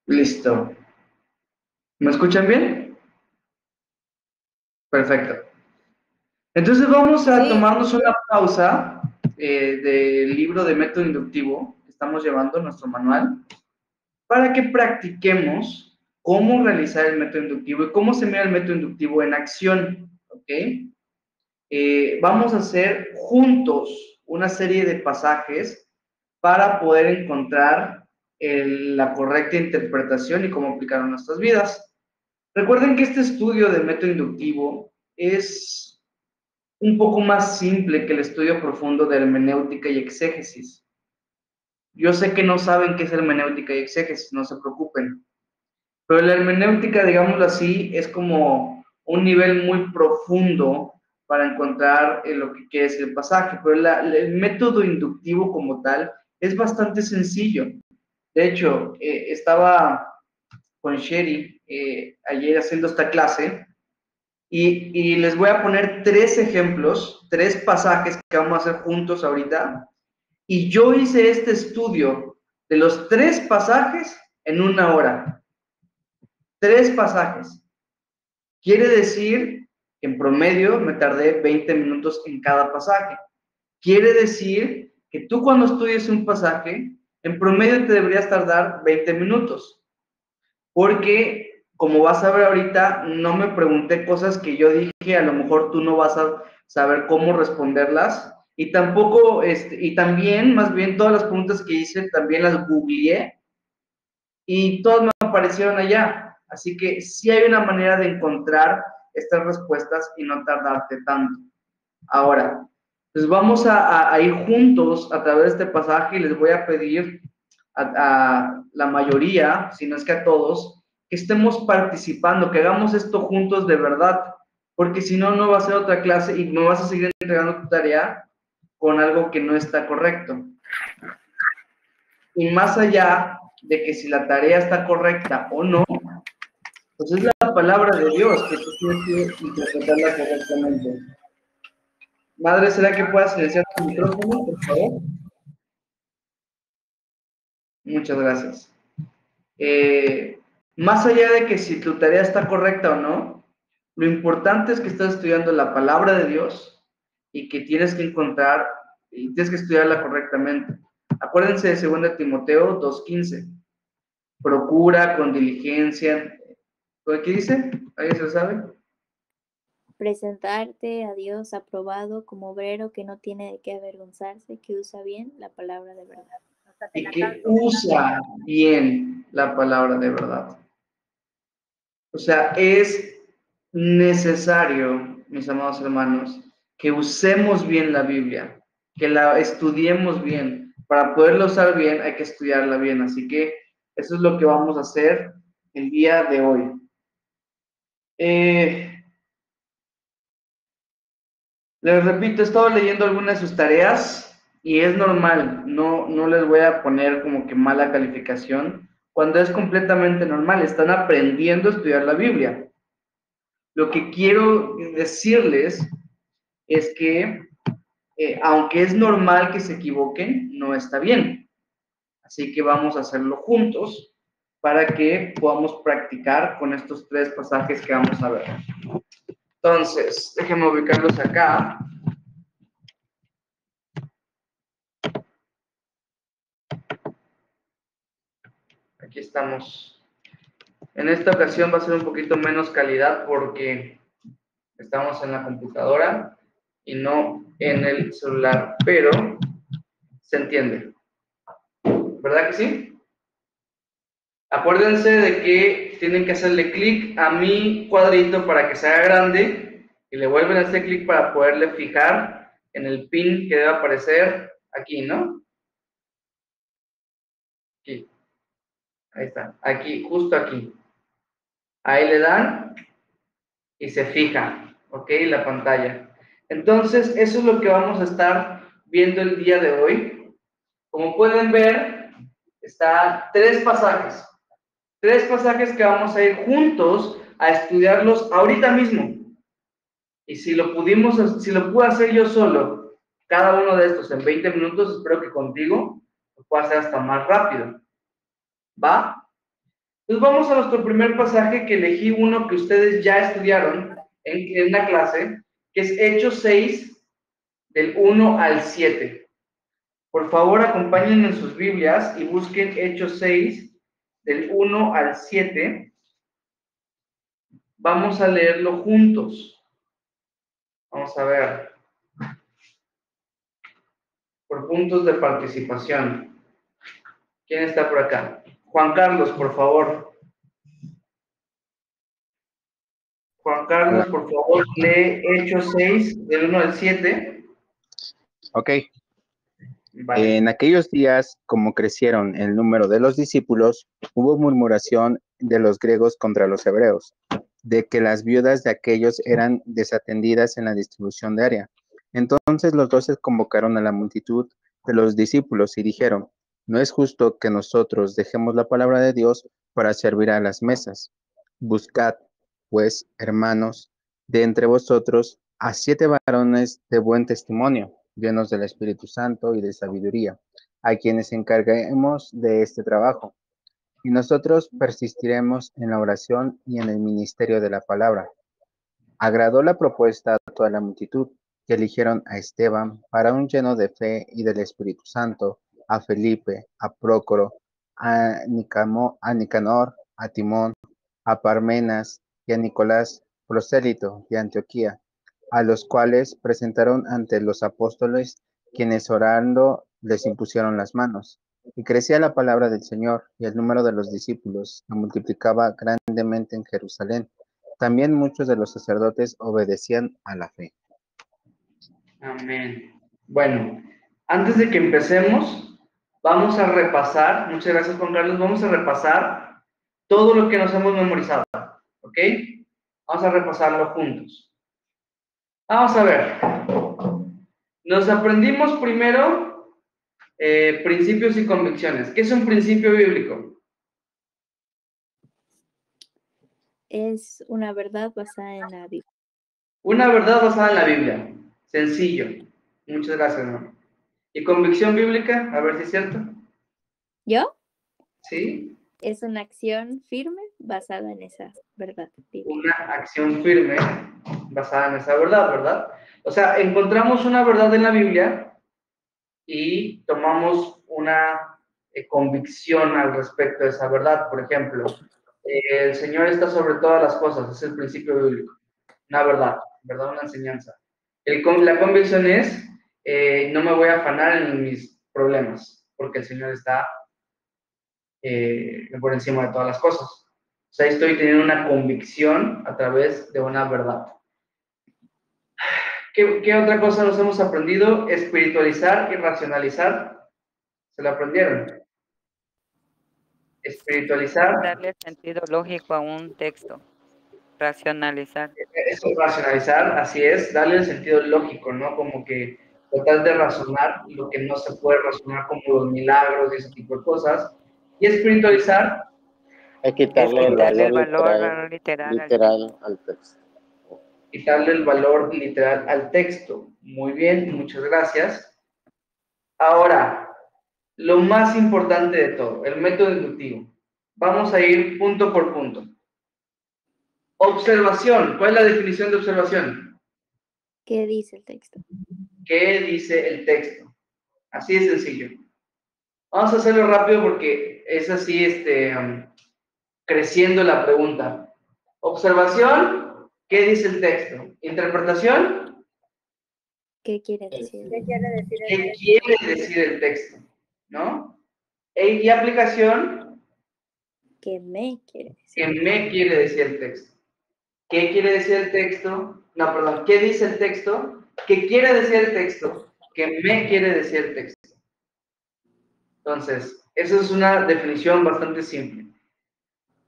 Listo. ¿Me escuchan bien? Perfecto. Entonces vamos a Sí, tomarnos una pausa del libro de método inductivo que estamos llevando, nuestro manual, para que practiquemos cómo realizar el método inductivo y cómo se mira el método inductivo en acción. ¿Ok? Vamos a hacer juntos una serie de pasajes para poder encontrar la correcta interpretación y cómo aplicarlo en nuestras vidas. Recuerden que este estudio de método inductivo es un poco más simple que el estudio profundo de hermenéutica y exégesis. Yo sé que no saben qué es hermenéutica y exégesis, no se preocupen. Pero la hermenéutica, digámoslo así, es como un nivel muy profundo para encontrar lo que quiere decir el pasaje. Pero el método inductivo como tal es bastante sencillo. De hecho, estaba con Sherry ayer haciendo esta clase y les voy a poner tres ejemplos, tres pasajes que vamos a hacer juntos ahorita. Y yo hice este estudio de los tres pasajes en una hora. Tres pasajes. Quiere decir que en promedio me tardé 20 minutos en cada pasaje. Quiere decir que tú cuando estudies un pasaje, en promedio te deberías tardar 20 minutos. Porque, como vas a ver ahorita, no me pregunté cosas que yo dije, a lo mejor tú no vas a saber cómo responderlas. Y tampoco, y también, más bien, todas las preguntas que hice, también las googleé y todas me aparecieron allá. Así que sí hay una manera de encontrar estas respuestas y no tardarte tanto. Ahora, pues vamos a ir juntos a través de este pasaje y les voy a pedir a la mayoría, si no es que a todos, que estemos participando, que hagamos esto juntos de verdad, porque si no, no va a ser otra clase y me vas a seguir entregando tu tarea con algo que no está correcto. Y más allá de que si la tarea está correcta o no, pues es la palabra de Dios que tú tienes que interpretarla correctamente. Madre, ¿será que puedas silenciar tu micrófono, por favor? Muchas gracias. Eh, Más allá de que si tu tarea está correcta o no, lo importante es que estás estudiando la palabra de Dios y que tienes que encontrar y tienes que estudiarla correctamente. Acuérdense de 2 Timoteo 2:15. Procura con diligencia. ¿Qué dice? ¿Alguien se lo sabe? presentarte a Dios aprobado como obrero que no tiene de qué avergonzarse, que usa bien la palabra de verdad. Y que usa bien la palabra de verdad. O sea, es necesario, mis amados hermanos, que usemos bien la Biblia, que la estudiemos bien. Para poderla usar bien hay que estudiarla bien. Así que eso es lo que vamos a hacer el día de hoy. Les repito, he estado leyendo algunas de sus tareas y es normal, no les voy a poner como que mala calificación, cuando es completamente normal, están aprendiendo a estudiar la Biblia. Lo que quiero decirles es que, aunque es normal que se equivoquen, no está bien. Así que vamos a hacerlo juntos para que podamos practicar con estos tres pasajes que vamos a ver. Entonces, déjenme ubicarlos acá. Aquí estamos. En esta ocasión va a ser un poquito menos calidad porque estamos en la computadora y no en el celular, pero se entiende. ¿Verdad que sí? Acuérdense de que tienen que hacerle clic a mi cuadrito para que se haga grande y le vuelven a hacer clic para poderle fijar en el pin que debe aparecer aquí, ¿no? Aquí, ahí está, aquí, justo aquí. Ahí le dan y se fija, ¿ok? La pantalla. Entonces, eso es lo que vamos a estar viendo el día de hoy. Como pueden ver, está tres pasajes que vamos a ir juntos a estudiarlos ahorita mismo. Y si lo pude hacer yo solo, cada uno de estos en 20 minutos, espero que contigo lo pueda hacer hasta más rápido. ¿Va? Entonces vamos a nuestro primer pasaje, que elegí uno que ustedes ya estudiaron en la clase, que es Hechos 6, del 1 al 7. Por favor, acompáñenme en sus Biblias y busquen Hechos 6, del 1 al 7. Vamos a leerlo juntos. Vamos a ver, por puntos de participación. ¿Quién está por acá? Juan Carlos, por favor. Juan Carlos, Hola. por favor, lee Hechos 6, del 1 al 7. Ok. Vale. En aquellos días, como crecieron el número de los discípulos, hubo murmuración de los griegos contra los hebreos, de que las viudas de aquellos eran desatendidas en la distribución diaria. Entonces los 12 convocaron a la multitud de los discípulos y dijeron: no es justo que nosotros dejemos la palabra de Dios para servir a las mesas. Buscad, pues, hermanos, de entre vosotros a 7 varones de buen testimonio, llenos del Espíritu Santo y de sabiduría, a quienes encarguemos de este trabajo. Y nosotros persistiremos en la oración y en el ministerio de la palabra. Agradó la propuesta a toda la multitud, que eligieron a Esteban, varón lleno de fe y del Espíritu Santo, a Felipe, a Prócoro, a Nicanor, a Timón, a Parmenas y a Nicolás, prosélito de Antioquía, a los cuales presentaron ante los apóstoles, quienes orando les impusieron las manos. Y crecía la palabra del Señor, y el número de los discípulos se multiplicaba grandemente en Jerusalén. También muchos de los sacerdotes obedecían a la fe. Amén. Bueno, antes de que empecemos, vamos a repasar, muchas gracias Juan Carlos, vamos a repasar todo lo que nos hemos memorizado, ¿ok? Vamos a repasarlo juntos. Vamos a ver. Nos aprendimos primero principios y convicciones. ¿Qué es un principio bíblico? Es una verdad basada en la Biblia. Una verdad basada en la Biblia. Sencillo. Muchas gracias, ¿no? ¿Y convicción bíblica? A ver si es cierto. ¿Yo? ¿Sí? Es una acción firme basada en esa verdad bíblica. Una acción firme basada en esa verdad, ¿verdad? O sea, encontramos una verdad en la Biblia y tomamos una convicción al respecto de esa verdad. Por ejemplo, el Señor está sobre todas las cosas, es el principio bíblico, una verdad, ¿verdad? Una enseñanza. La convicción es, no me voy a afanar en mis problemas, porque el Señor está por encima de todas las cosas. O sea, estoy teniendo una convicción a través de una verdad. ¿Qué otra cosa nos hemos aprendido? Espiritualizar y racionalizar. ¿Se lo aprendieron? Espiritualizar. Darle sentido lógico a un texto. Racionalizar. Eso es racionalizar, así es, darle el sentido lógico, ¿no? Como que tratar de razonar lo que no se puede razonar, como los milagros y ese tipo de cosas. Y espiritualizar. Hay que quitarle el valor literal al texto. Quitarle el valor literal al texto. Muy bien, muchas gracias. Ahora, lo más importante de todo, el método inductivo. Vamos a ir punto por punto. Observación. ¿Cuál es la definición de observación? ¿Qué dice el texto? ¿Qué dice el texto? Así de sencillo. Vamos a hacerlo rápido porque es así, creciendo la pregunta. Observación. ¿Qué dice el texto? Interpretación. ¿Qué quiere decir? ¿Qué quiere decir el texto? ¿No? Y aplicación. ¿Qué me quiere ¿Qué decir? me quiere decir el texto? ¿Qué quiere decir el texto? No, perdón. ¿Qué dice el texto? ¿Qué quiere decir el texto? ¿Qué me quiere decir el texto? Entonces, esa es una definición bastante simple.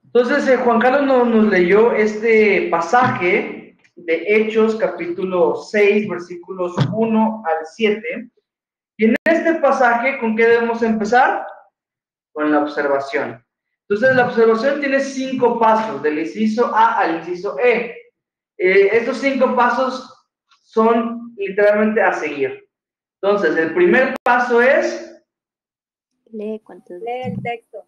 Entonces, Juan Carlos nos leyó este pasaje de Hechos, capítulo 6, versículos 1 al 7. Y en este pasaje, ¿con qué debemos empezar? Con la observación. Entonces, la observación tiene 5 pasos, del inciso A al inciso E. Estos 5 pasos son literalmente a seguir. Entonces, el primer paso es... Lee cuántos. Lee el texto.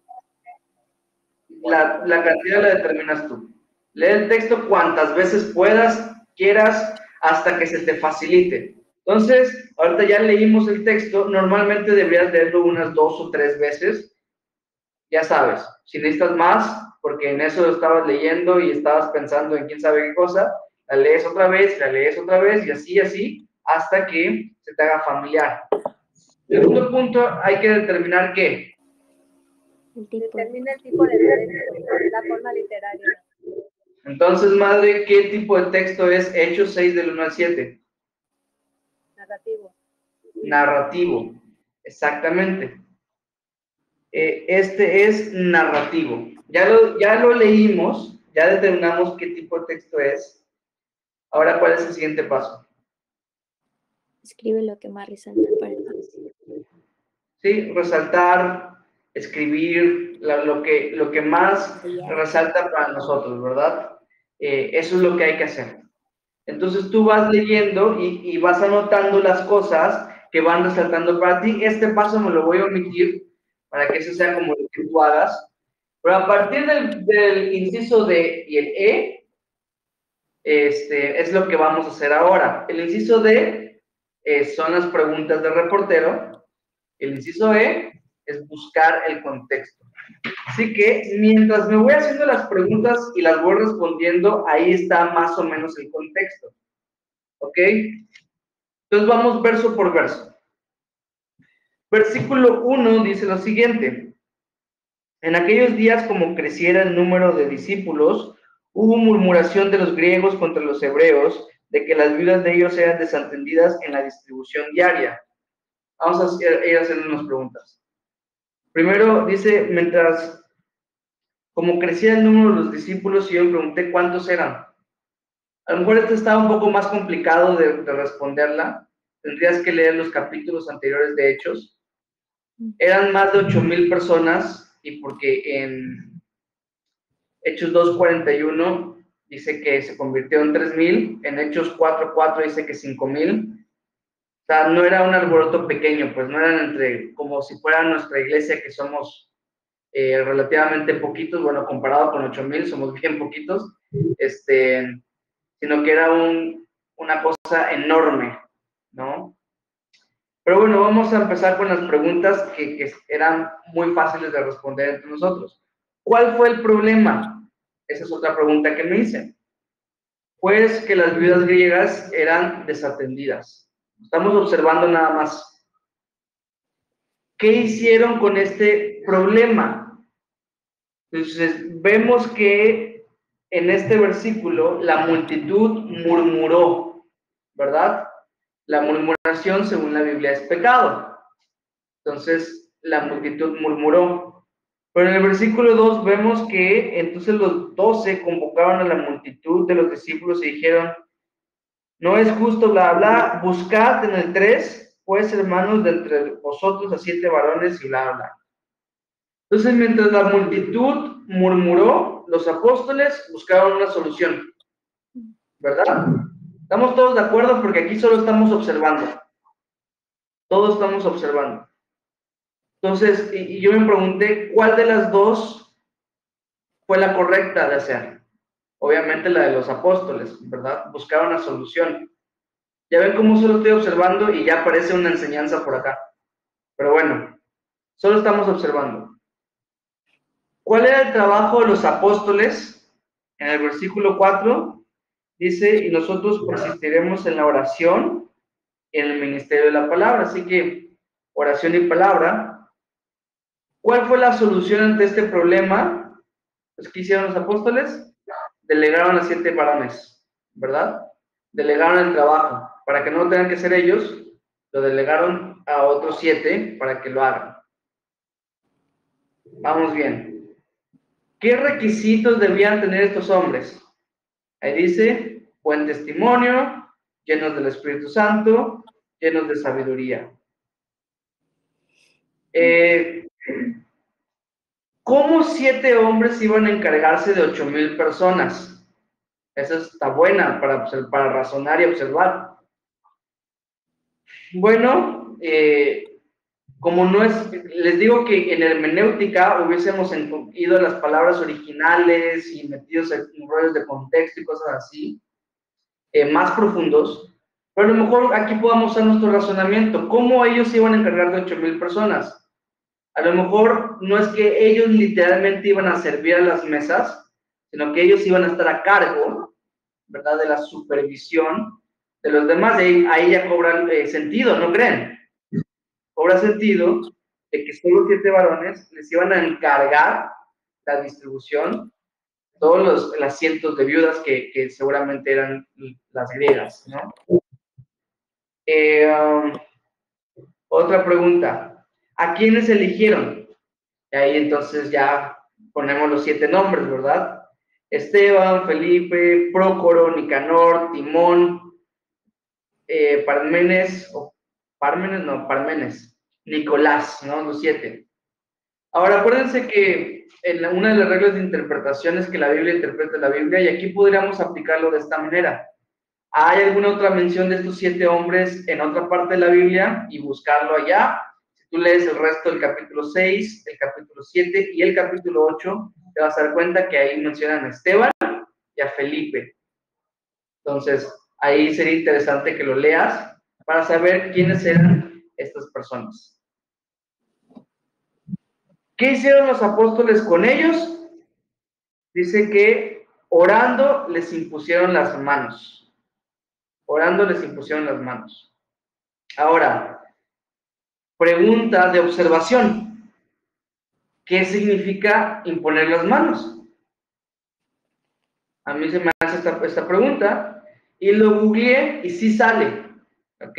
La cantidad la determinas tú. Lee el texto cuantas veces puedas, quieras, hasta que se te facilite. Entonces, ahorita ya leímos el texto, normalmente deberías leerlo unas 2 o 3 veces. Ya sabes, si necesitas más, porque en eso estabas leyendo y estabas pensando en quién sabe qué cosa, la lees otra vez y así, hasta que se te haga familiar. Segundo punto, hay que determinar qué. Determina el tipo de texto, la forma literaria. Entonces, madre, ¿qué tipo de texto es Hechos 6 del 1 al 7? Narrativo. Narrativo, exactamente. Este es narrativo. Ya lo leímos, ya determinamos qué tipo de texto es. Ahora, ¿cuál es el siguiente paso? Escribe lo que más resalta para ti. Sí, resaltar, escribir, lo que más resalta para nosotros, ¿verdad? Eso es lo que hay que hacer. Entonces tú vas leyendo y vas anotando las cosas que van resaltando para ti. Este paso me lo voy a omitir para que eso sea como lo que tú hagas. Pero a partir del inciso D y el E, es lo que vamos a hacer ahora. El inciso D son las preguntas del reportero. El inciso E es buscar el contexto. Así que mientras me voy haciendo las preguntas y las voy respondiendo, ahí está más o menos el contexto. ¿Ok? Entonces vamos verso por verso. Versículo 1 dice lo siguiente. En aquellos días, como creciera el número de discípulos, hubo murmuración de los griegos contra los hebreos, de que las viudas de ellos eran desatendidas en la distribución diaria. Vamos a ir haciendo unas preguntas. Primero dice, mientras, como crecía el número de los discípulos, y yo me pregunté cuántos eran. A lo mejor esto está un poco más complicado de responderla. Tendrías que leer los capítulos anteriores de Hechos. Eran más de 8,000 personas, y porque en Hechos 2:41 dice que se convirtió en 3,000, en Hechos 4:4 dice que 5,000. O sea, no era un alboroto pequeño, pues no eran como si fuera nuestra iglesia, que somos relativamente poquitos, bueno, comparado con 8,000, somos bien poquitos, sino que era una cosa enorme, ¿no? Pero bueno, vamos a empezar con las preguntas que eran muy fáciles de responder entre nosotros. ¿Cuál fue el problema? Esa es otra pregunta que me hice. Pues que las viudas griegas eran desatendidas. Estamos observando nada más. ¿Qué hicieron con este problema? Entonces, vemos que en este versículo la multitud murmuró, ¿verdad? La murmuración, según la Biblia, es pecado. Entonces, la multitud murmuró. Pero en el versículo 2 vemos que entonces los 12 convocaron a la multitud de los discípulos y dijeron, no es justo, bla, bla, buscad en el 3, pues hermanos, de entre vosotros a 7 varones y bla, bla. Entonces, mientras la multitud murmuró, los apóstoles buscaron una solución, ¿verdad? Estamos todos de acuerdo porque aquí solo estamos observando. Todos estamos observando. Entonces, y yo me pregunté, ¿cuál de las dos fue la correcta de hacer? Obviamente la de los apóstoles, ¿verdad? Buscar una solución. Ya ven cómo solo estoy observando y ya aparece una enseñanza por acá. Pero bueno, solo estamos observando. ¿Cuál era el trabajo de los apóstoles? En el versículo 4 dice, y nosotros persistiremos en la oración y en el ministerio de la palabra. Así que, oración y palabra. ¿Cuál fue la solución ante este problema? Pues, ¿qué hicieron los apóstoles? Delegaron a 7 varones, ¿verdad? Delegaron el trabajo. Para que no lo tengan que hacer ellos, lo delegaron a otros 7 para que lo hagan. Vamos bien. ¿Qué requisitos debían tener estos hombres? Ahí dice, buen testimonio, llenos del Espíritu Santo, llenos de sabiduría. ¿Cómo 7 hombres iban a encargarse de 8,000 personas? Esa está buena para razonar y observar. Bueno, como no es, les digo que en hermenéutica hubiésemos ido a las palabras originales y metidos en rollos de contexto y cosas así, más profundos, pero a lo mejor aquí podamos usar nuestro razonamiento. ¿Cómo ellos se iban a encargar de 8,000 personas? A lo mejor no es que ellos literalmente iban a servir a las mesas, sino que ellos iban a estar a cargo, ¿verdad?, de la supervisión de los demás. Ahí ya cobra sentido, ¿no creen? Cobra sentido de que solo 7 varones les iban a encargar la distribución de todos los cientos de viudas que seguramente eran las griegas, ¿no? Otra pregunta. ¿A quiénes eligieron? Y ahí entonces ya ponemos los 7 nombres, ¿verdad? Esteban, Felipe, Prócoro, Nicanor, Timón, Parmenes, Nicolás, ¿no? Los 7. Ahora, acuérdense que una de las reglas de interpretación es que la Biblia interpreta la Biblia, y aquí podríamos aplicarlo de esta manera. ¿Hay alguna otra mención de estos 7 hombres en otra parte de la Biblia? Y buscarlo allá. Si tú lees el resto del capítulo 6, el capítulo 7 y el capítulo 8, te vas a dar cuenta que ahí mencionan a Esteban y a Felipe. Entonces, ahí sería interesante que lo leas para saber quiénes eran estas personas. ¿Qué hicieron los apóstoles con ellos? Dice que orando les impusieron las manos. Orando les impusieron las manos. Ahora, pregunta de observación. ¿Qué significa imponer las manos? A mí se me hace esta pregunta y lo googleé y sí sale. ¿Ok?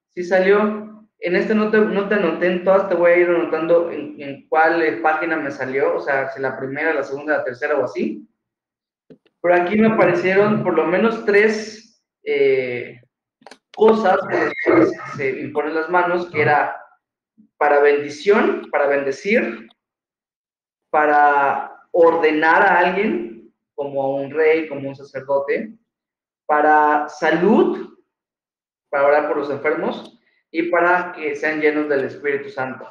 Sí salió. En este no te anoté en todas, te voy a ir anotando en cuál página me salió, o sea, si la primera, la segunda, la tercera o así. Pero aquí me aparecieron por lo menos 3 cosas que se imponen las manos, que era para bendición, para bendecir, para ordenar a alguien, como a un rey, como un sacerdote, para salud, para orar por los enfermos, y para que sean llenos del Espíritu Santo.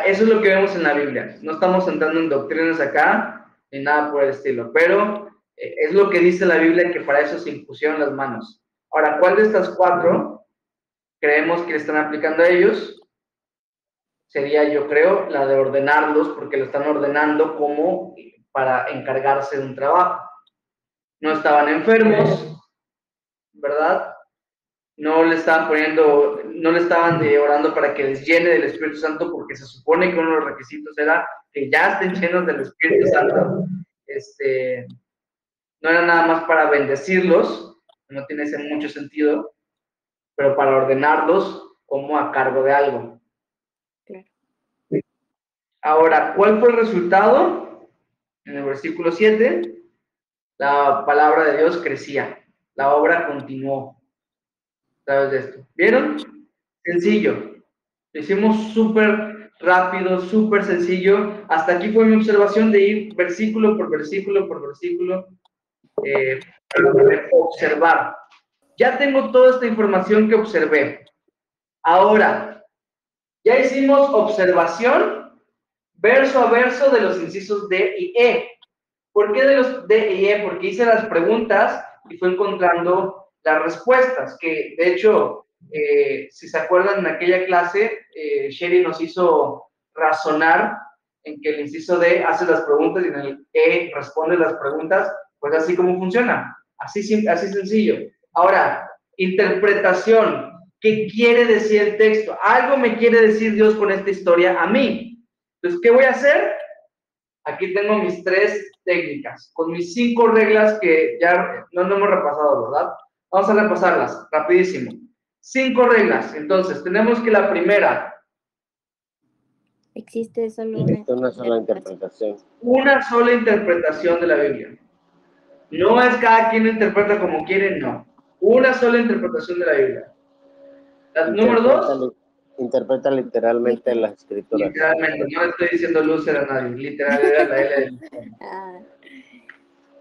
Eso es lo que vemos en la Biblia. No estamos entrando en doctrinas acá, ni nada por el estilo, pero es lo que dice la Biblia, que para eso se impusieron las manos. Ahora, ¿cuál de estas 4 creemos que le están aplicando a ellos? Sería, yo creo, la de ordenarlos, porque lo están ordenando como para encargarse de un trabajo. No estaban enfermos, ¿verdad? No le estaban orando para que les llene del Espíritu Santo, porque se supone que uno de los requisitos era que ya estén llenos del Espíritu Santo. No era nada más para bendecirlos, no tiene ese mucho sentido, pero para ordenarlos como a cargo de algo. Claro. Ahora, ¿cuál fue el resultado? En el versículo 7, la palabra de Dios crecía, la obra continuó. ¿Sabes de esto? ¿Vieron? Sencillo. Lo hicimos súper rápido, súper sencillo. Hasta aquí fue mi observación de ir versículo por versículo por versículo, para observar. Ya tengo toda esta información que observé. Ahora, ya hicimos observación verso a verso de los incisos D y E. ¿Por qué de los D y E? Porque hice las preguntas y fui encontrando las respuestas, que de hecho, si se acuerdan, en aquella clase, Sherry nos hizo razonar en que el inciso D hace las preguntas y en el E responde las preguntas, pues así como funciona, así sencillo. Ahora, interpretación. ¿Qué quiere decir el texto? Algo me quiere decir Dios con esta historia a mí. Entonces, ¿qué voy a hacer? Aquí tengo mis 3 técnicas, con mis 5 reglas que ya no hemos repasado, ¿verdad? Vamos a repasarlas, rapidísimo. 5 reglas. Entonces, tenemos que la primera. Existe solo una sola interpretación. Una sola interpretación de la Biblia. No es cada quien interpreta como quiere, no. Una sola interpretación de la Biblia. Número 2. Interpreta literalmente las escrituras. Literalmente, no le estoy diciendo Luther a nadie, literal era la L del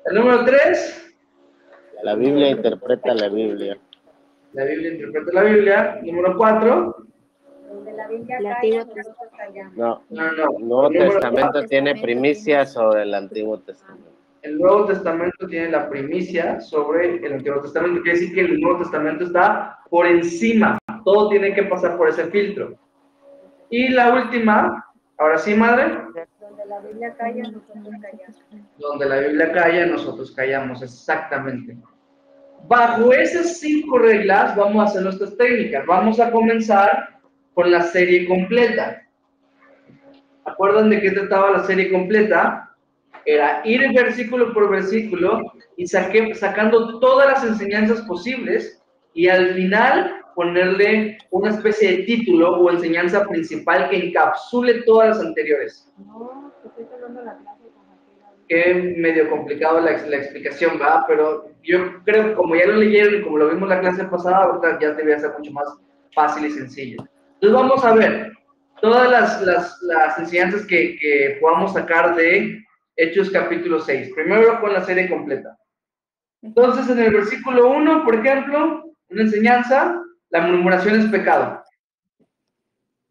El número 3. La Biblia interpreta la Biblia. La Biblia interpreta la Biblia. Número 4. Donde la Biblia El calla, Antiguo nosotros callamos. No, No, no. el Nuevo El número Testamento 4. tiene Testamento primicia tiene- sobre el Antiguo Testamento. El Nuevo Testamento tiene la primicia sobre el Antiguo Testamento. Quiere decir que el Nuevo Testamento está por encima. Todo tiene que pasar por ese filtro. Y la última, ahora sí, madre, Donde la Biblia calla, nosotros callamos. donde la Biblia calla, nosotros callamos, exactamente. Bajo esas 5 reglas vamos a hacer nuestras técnicas. Vamos a comenzar con la serie completa. ¿Acuerdan de qué trataba la serie completa? Era ir versículo por versículo y sacando todas las enseñanzas posibles y al final ponerle una especie de título o enseñanza principal que encapsule todas las anteriores. No, te estoy tomando la clase con Javier. Que medio complicado la explicación, ¿verdad? Pero yo creo que como ya lo leyeron y como lo vimos la clase pasada, ahorita ya debería ser mucho más fácil y sencillo. Entonces vamos a ver todas las enseñanzas que podamos sacar de Hechos capítulo 6. Primero con la serie completa. Entonces en el versículo 1, por ejemplo, una enseñanza, la murmuración es pecado,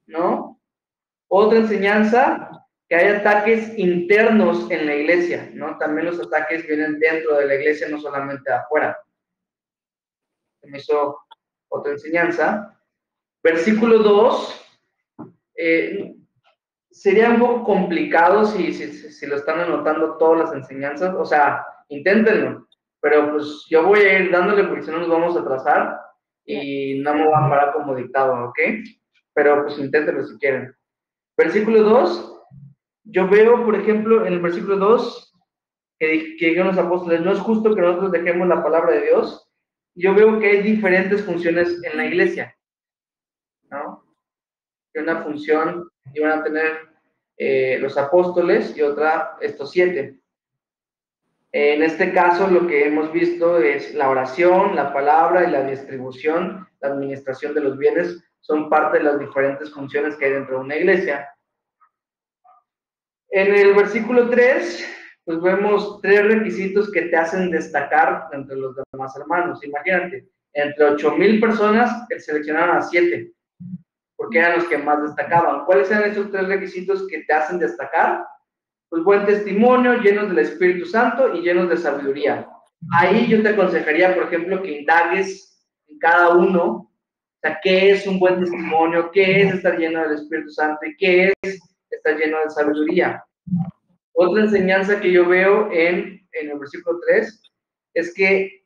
¿no? Otra enseñanza, que hay ataques internos en la iglesia, ¿no? También los ataques vienen dentro de la iglesia, no solamente afuera. Me hizo otra enseñanza. Versículo 2, sería un poco complicado si lo están anotando todas las enseñanzas, o sea, inténtenlo, pero pues yo voy a ir dándole porque si no nos vamos a atrasar y no me voy a parar como dictado, ¿ok? Pero pues inténtenlo si quieren. Versículo 2. Yo veo, por ejemplo, en el versículo 2, que dijeron los apóstoles, no es justo que nosotros dejemos la palabra de Dios. Yo veo que hay diferentes funciones en la iglesia, ¿no? Que una función iban a tener los apóstoles y otra estos 7. En este caso, lo que hemos visto es la oración, la palabra y la distribución, la administración de los bienes, son parte de las diferentes funciones que hay dentro de una iglesia. En el versículo 3, pues vemos 3 requisitos que te hacen destacar entre los demás hermanos. Imagínate, entre 8,000 personas, seleccionaron a 7, porque eran los que más destacaban. ¿Cuáles eran esos 3 requisitos que te hacen destacar? Pues buen testimonio, llenos del Espíritu Santo y llenos de sabiduría. Ahí yo te aconsejaría, por ejemplo, que indagues en cada uno, o sea, ¿qué es un buen testimonio? ¿Qué es estar lleno del Espíritu Santo? ¿Y qué es estar lleno de sabiduría? Otra enseñanza que yo veo en el versículo 3 es que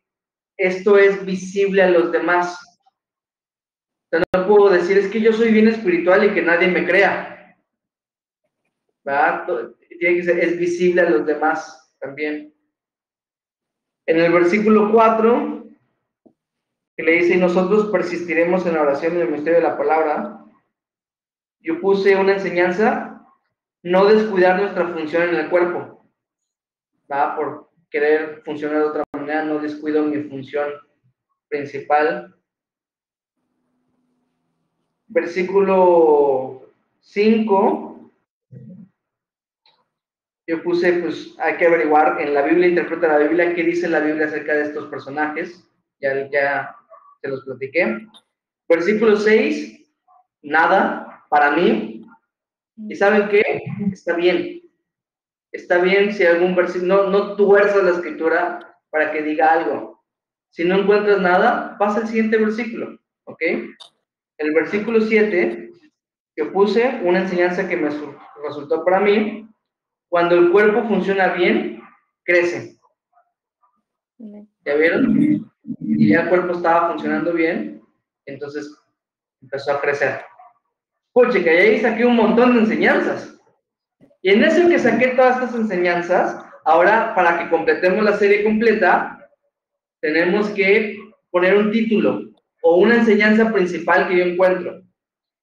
esto es visible a los demás. O sea, no puedo decir, es que yo soy bien espiritual y que nadie me crea. ¿Verdad? Tiene que ser, es visible a los demás también. En el versículo 4, que le dice, y nosotros persistiremos en la oración y en el misterio de la palabra, yo puse una enseñanza, no descuidar nuestra función en el cuerpo. ¿Va? Por querer funcionar de otra manera, no descuido mi función principal. Versículo 5, yo puse, pues hay que averiguar, en la Biblia, interpreta la Biblia, qué dice la Biblia acerca de estos personajes, ya se los platiqué. Versículo 6, nada, para mí, y ¿saben qué? Está bien. Está bien si algún versículo, no tuerzas la escritura para que diga algo. Si no encuentras nada, pasa al siguiente versículo, ¿ok? El versículo 7, yo puse una enseñanza que me resultó para mí. Cuando el cuerpo funciona bien, crece. ¿Ya vieron? Y ya el cuerpo estaba funcionando bien, entonces empezó a crecer. Pucha, que ahí saqué un montón de enseñanzas. Y en eso que saqué todas estas enseñanzas, ahora para que completemos la serie completa, tenemos que poner un título o una enseñanza principal que yo encuentro.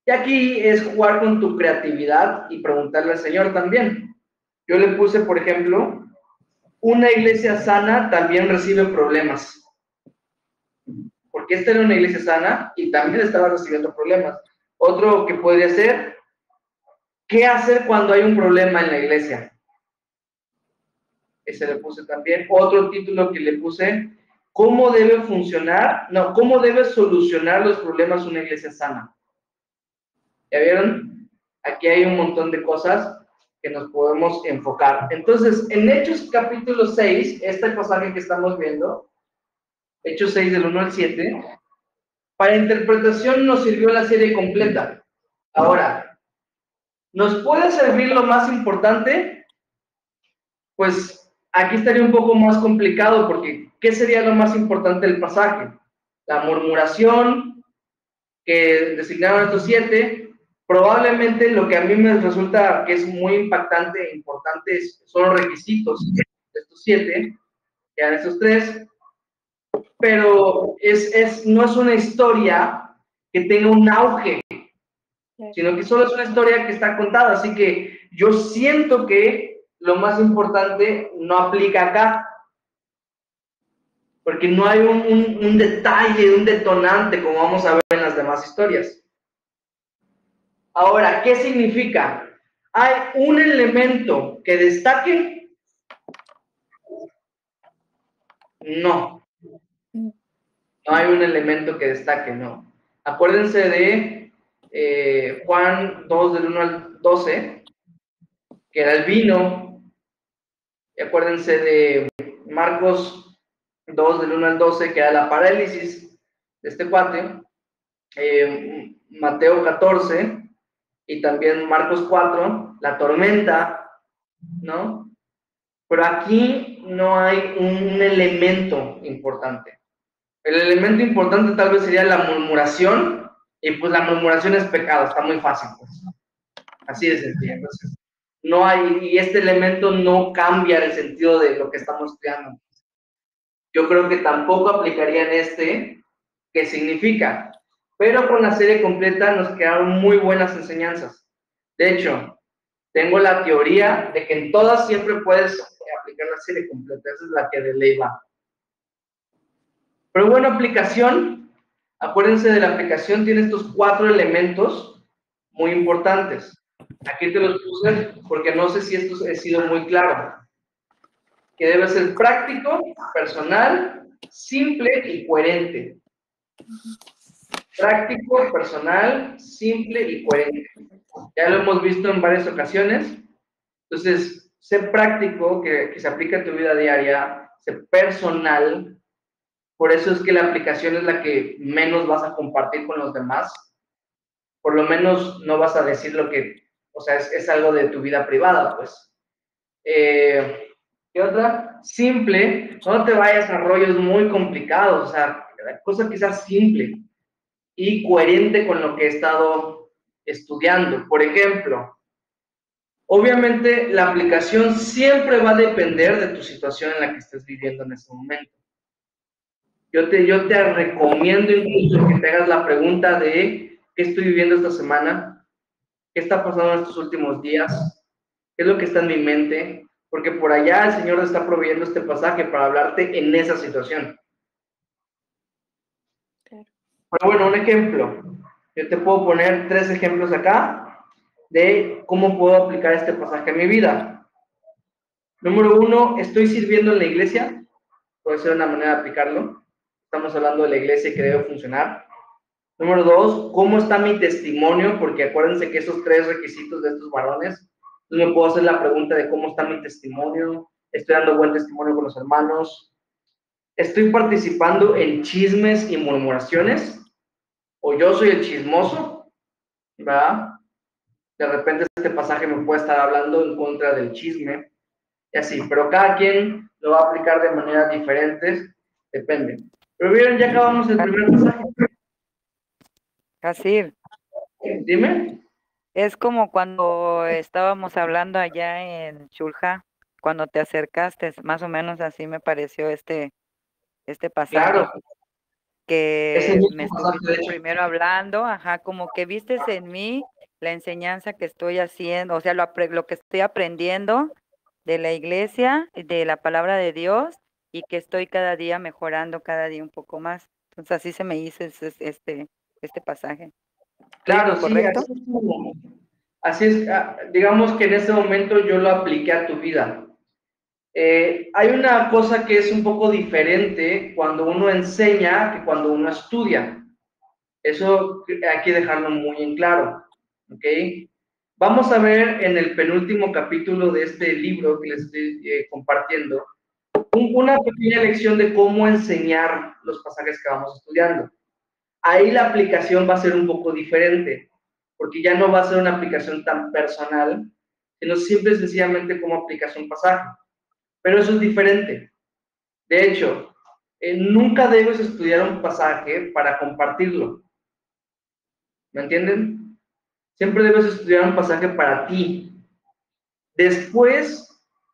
Y aquí es jugar con tu creatividad y preguntarle al Señor también. Yo le puse, por ejemplo, una iglesia sana también recibe problemas. Porque esta era una iglesia sana y también estaba recibiendo problemas. Otro que podría ser, ¿qué hacer cuando hay un problema en la iglesia? Ese le puse también. Otro título que le puse, ¿cómo debe funcionar? No, ¿cómo debe solucionar los problemas una iglesia sana? ¿Ya vieron? Aquí hay un montón de cosas que nos podemos enfocar. Entonces, en Hechos capítulo 6, este pasaje que estamos viendo, Hechos 6 del 1 al 7, para interpretación nos sirvió la serie completa. Ahora, ¿nos puede servir lo más importante? Pues aquí estaría un poco más complicado porque ¿qué sería lo más importante del pasaje? La murmuración que designaron estos 7. Probablemente lo que a mí me resulta que es muy impactante e importante son los requisitos de estos 7, que eran estos 3, pero no es una historia que tenga un auge, sino que solo es una historia que está contada, así que yo siento que lo más importante no aplica acá, porque no hay un detalle, un detonante, como vamos a ver en las demás historias. Ahora, ¿qué significa? ¿Hay un elemento que destaque? No. No hay un elemento que destaque, no. Acuérdense de Juan 2 del 1 al 12, que era el vino. Y acuérdense de Marcos 2 del 1 al 12, que era la parálisis de este cuate. Mateo 14 y también Marcos 4, la tormenta, ¿no? Pero aquí no hay un elemento importante. El elemento importante tal vez sería la murmuración, y pues la murmuración es pecado, está muy fácil, pues. Así de sencillo. Entonces, no hay, y este elemento no cambia el sentido de lo que estamos estudiando. Yo creo que tampoco aplicaría en este, ¿qué significa? Pero con la serie completa nos quedaron muy buenas enseñanzas. De hecho, tengo la teoría de que en todas siempre puedes aplicar la serie completa. Esa es la que de ley va. Pero bueno, aplicación. Acuérdense de la aplicación, tiene estos 4 elementos muy importantes. Aquí te los puse porque no sé si esto ha sido muy claro. Que debe ser práctico, personal, simple y coherente. Práctico, personal, simple y coherente. Ya lo hemos visto en varias ocasiones. Entonces, sé práctico, que se aplica a tu vida diaria, sé personal. Por eso es que la aplicación es la que menos vas a compartir con los demás. Por lo menos no vas a decir lo que, o sea, es algo de tu vida privada, pues. ¿Qué otra? Simple, no te vayas a rollos muy complicados, o sea, cosa que sea simple y coherente con lo que he estado estudiando. Por ejemplo, obviamente la aplicación siempre va a depender de tu situación en la que estés viviendo en este momento. Yo te recomiendo incluso que te hagas la pregunta de ¿qué estoy viviendo esta semana? ¿Qué está pasando en estos últimos días? ¿Qué es lo que está en mi mente? Porque por allá el Señor está proveyendo este pasaje para hablarte en esa situación. Claro. Pero bueno, un ejemplo. Yo te puedo poner 3 ejemplos acá de cómo puedo aplicar este pasaje en mi vida. Número 1, ¿estoy sirviendo en la iglesia? Puede ser una manera de aplicarlo. Estamos hablando de la iglesia y que debe funcionar. Número 2, ¿cómo está mi testimonio? Porque acuérdense que esos 3 requisitos de estos varones, entonces me puedo hacer la pregunta de cómo está mi testimonio. ¿Estoy dando buen testimonio con los hermanos? ¿Estoy participando en chismes y murmuraciones? ¿O yo soy el chismoso? ¿Verdad? De repente este pasaje me puede estar hablando en contra del chisme. Y así, pero cada quien lo va a aplicar de maneras diferentes, depende. Pero vieron, ya acabamos el primer pasaje. Hasir, Dime. es como cuando estábamos hablando allá en Chulja, cuando te acercaste, más o menos así me pareció este pasaje. Claro. Que Es el mismo me pasaje, de estuviste hecho. primero hablando, ajá, como que vistes en mí la enseñanza que estoy haciendo, o sea, lo que estoy aprendiendo de la iglesia, de la palabra de Dios, y que estoy cada día mejorando, cada día un poco más. Entonces así se me hizo este pasaje. Claro, ¿Estoy sí, correcto? así es, digamos que en ese momento yo lo apliqué a tu vida. Hay una cosa que es un poco diferente cuando uno enseña que cuando uno estudia. Eso hay que dejarlo muy en claro, ¿Ok? Vamos a ver en el penúltimo capítulo de este libro que les estoy compartiendo, una pequeña lección de cómo enseñar los pasajes que vamos estudiando. Ahí la aplicación va a ser un poco diferente, porque ya no va a ser una aplicación tan personal, sino simple y sencillamente cómo aplicas un pasaje. Pero eso es diferente. De hecho, nunca debes estudiar un pasaje para compartirlo. ¿Me entienden? Siempre debes estudiar un pasaje para ti. Después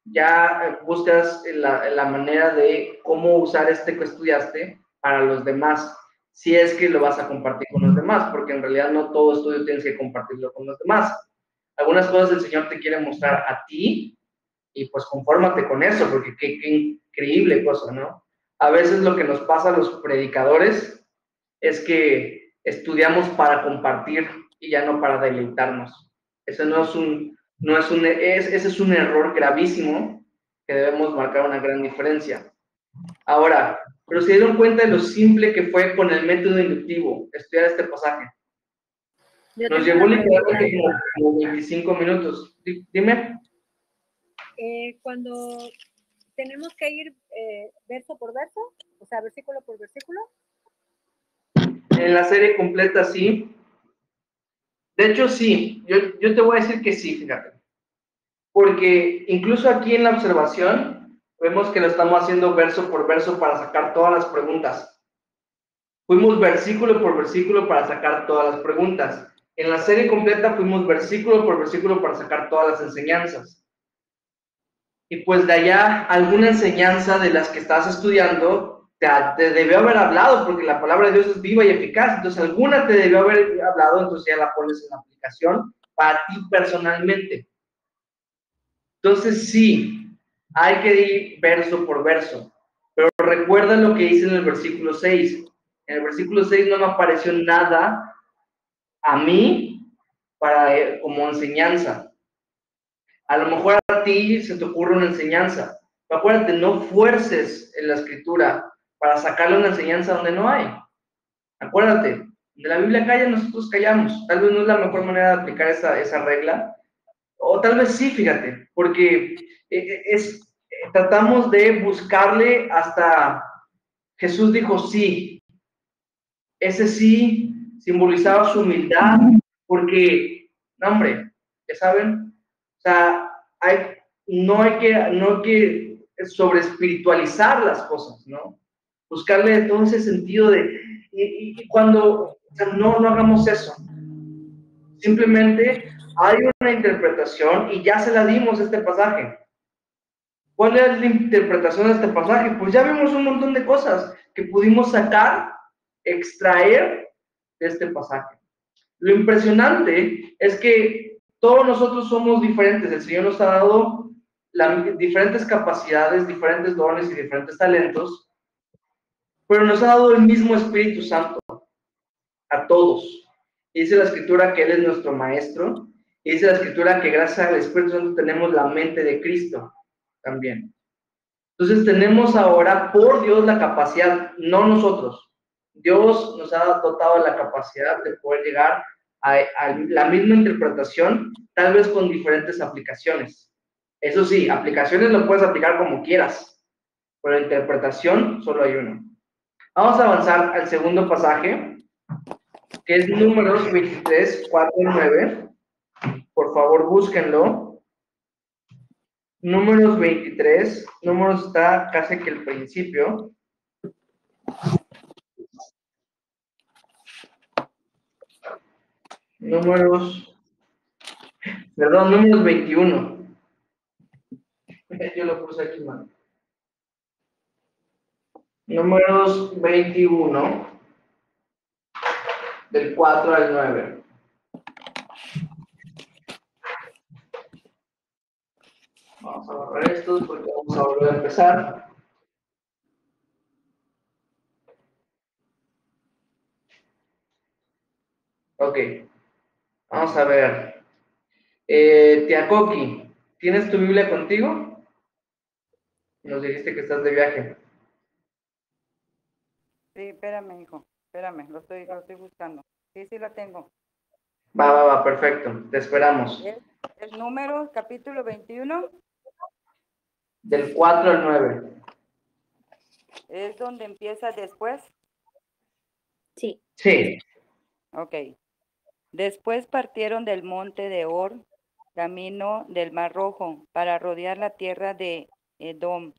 ya buscas la manera de cómo usar este que estudiaste para los demás, si es que lo vas a compartir con los demás, porque en realidad no todo estudio tienes que compartirlo con los demás. Algunas cosas el Señor te quiere mostrar a ti y pues confórmate con eso, porque qué increíble cosa, ¿no? A veces lo que nos pasa a los predicadores es que estudiamos para compartir y ya no para deleitarnos. Ese es un error gravísimo que debemos marcar una gran diferencia. Ahora, pero se dieron cuenta de lo simple que fue con el método inductivo estudiar este pasaje. Yo Nos tengo llevó una literalmente como 25 minutos. Dime. Cuando tenemos que ir verso por verso, o sea, versículo por versículo. En la serie completa, sí. De hecho, sí. Yo te voy a decir que sí, fíjate. Porque incluso aquí en la observación, vemos que lo estamos haciendo verso por verso para sacar todas las preguntas. Fuimos versículo por versículo para sacar todas las preguntas. En la serie completa fuimos versículo por versículo para sacar todas las enseñanzas. Y pues de allá, alguna enseñanza de las que estás estudiando te debió haber hablado, porque la palabra de Dios es viva y eficaz. Entonces, alguna te debió haber hablado, entonces ya la pones en aplicación para ti personalmente. Entonces, sí, hay que ir verso por verso. Pero recuerda lo que dice en el versículo 6. En el versículo 6 no me apareció nada a mí como enseñanza. A lo mejor a ti se te ocurre una enseñanza. Pero acuérdate, no fuerces en la escritura para sacarle una enseñanza donde no hay. Acuérdate, de la Biblia calla, nosotros callamos. Tal vez no es la mejor manera de aplicar esa regla. O tal vez sí, fíjate, porque tratamos de buscarle hasta Jesús dijo sí. Ese sí simbolizaba su humildad, porque, no, hombre, ya saben, o sea, no hay que sobre espiritualizar las cosas, ¿no? Buscarle todo ese sentido y cuando, o sea, no hagamos eso. Simplemente hay una interpretación y ya se la dimos a este pasaje. ¿Cuál es la interpretación de este pasaje? Pues ya vimos un montón de cosas que pudimos sacar, extraer de este pasaje. Lo impresionante es que todos nosotros somos diferentes. El Señor nos ha dado diferentes capacidades, diferentes dones y diferentes talentos, pero nos ha dado el mismo Espíritu Santo a todos. Y dice la Escritura que Él es nuestro Maestro. Y dice la Escritura que gracias al Espíritu Santo tenemos la mente de Cristo también. Entonces tenemos ahora por Dios la capacidad, no nosotros. Dios nos ha dotado la capacidad de poder llegar a la misma interpretación, tal vez con diferentes aplicaciones. Eso sí, aplicaciones lo puedes aplicar como quieras, pero interpretación solo hay una. Vamos a avanzar al segundo pasaje, que es Números 23, 4 y 9. Por favor, búsquenlo. Números 23, Números está casi que el principio. Números 21. Yo lo puse aquí mal. Números 21, del 4 al 9. Vamos a borrar estos porque vamos a volver a empezar. Ok, vamos a ver. Tiakoki, ¿tienes tu Biblia contigo? Nos dijiste que estás de viaje. Sí, espérame, hijo. Espérame, lo estoy buscando. Sí, la tengo. Va, perfecto. Te esperamos. Es Números, capítulo 21. Del 4 al 9. ¿Es donde empieza después? Sí. Sí. Ok. Después partieron del monte de Or, camino del Mar Rojo, para rodear la tierra de Edom,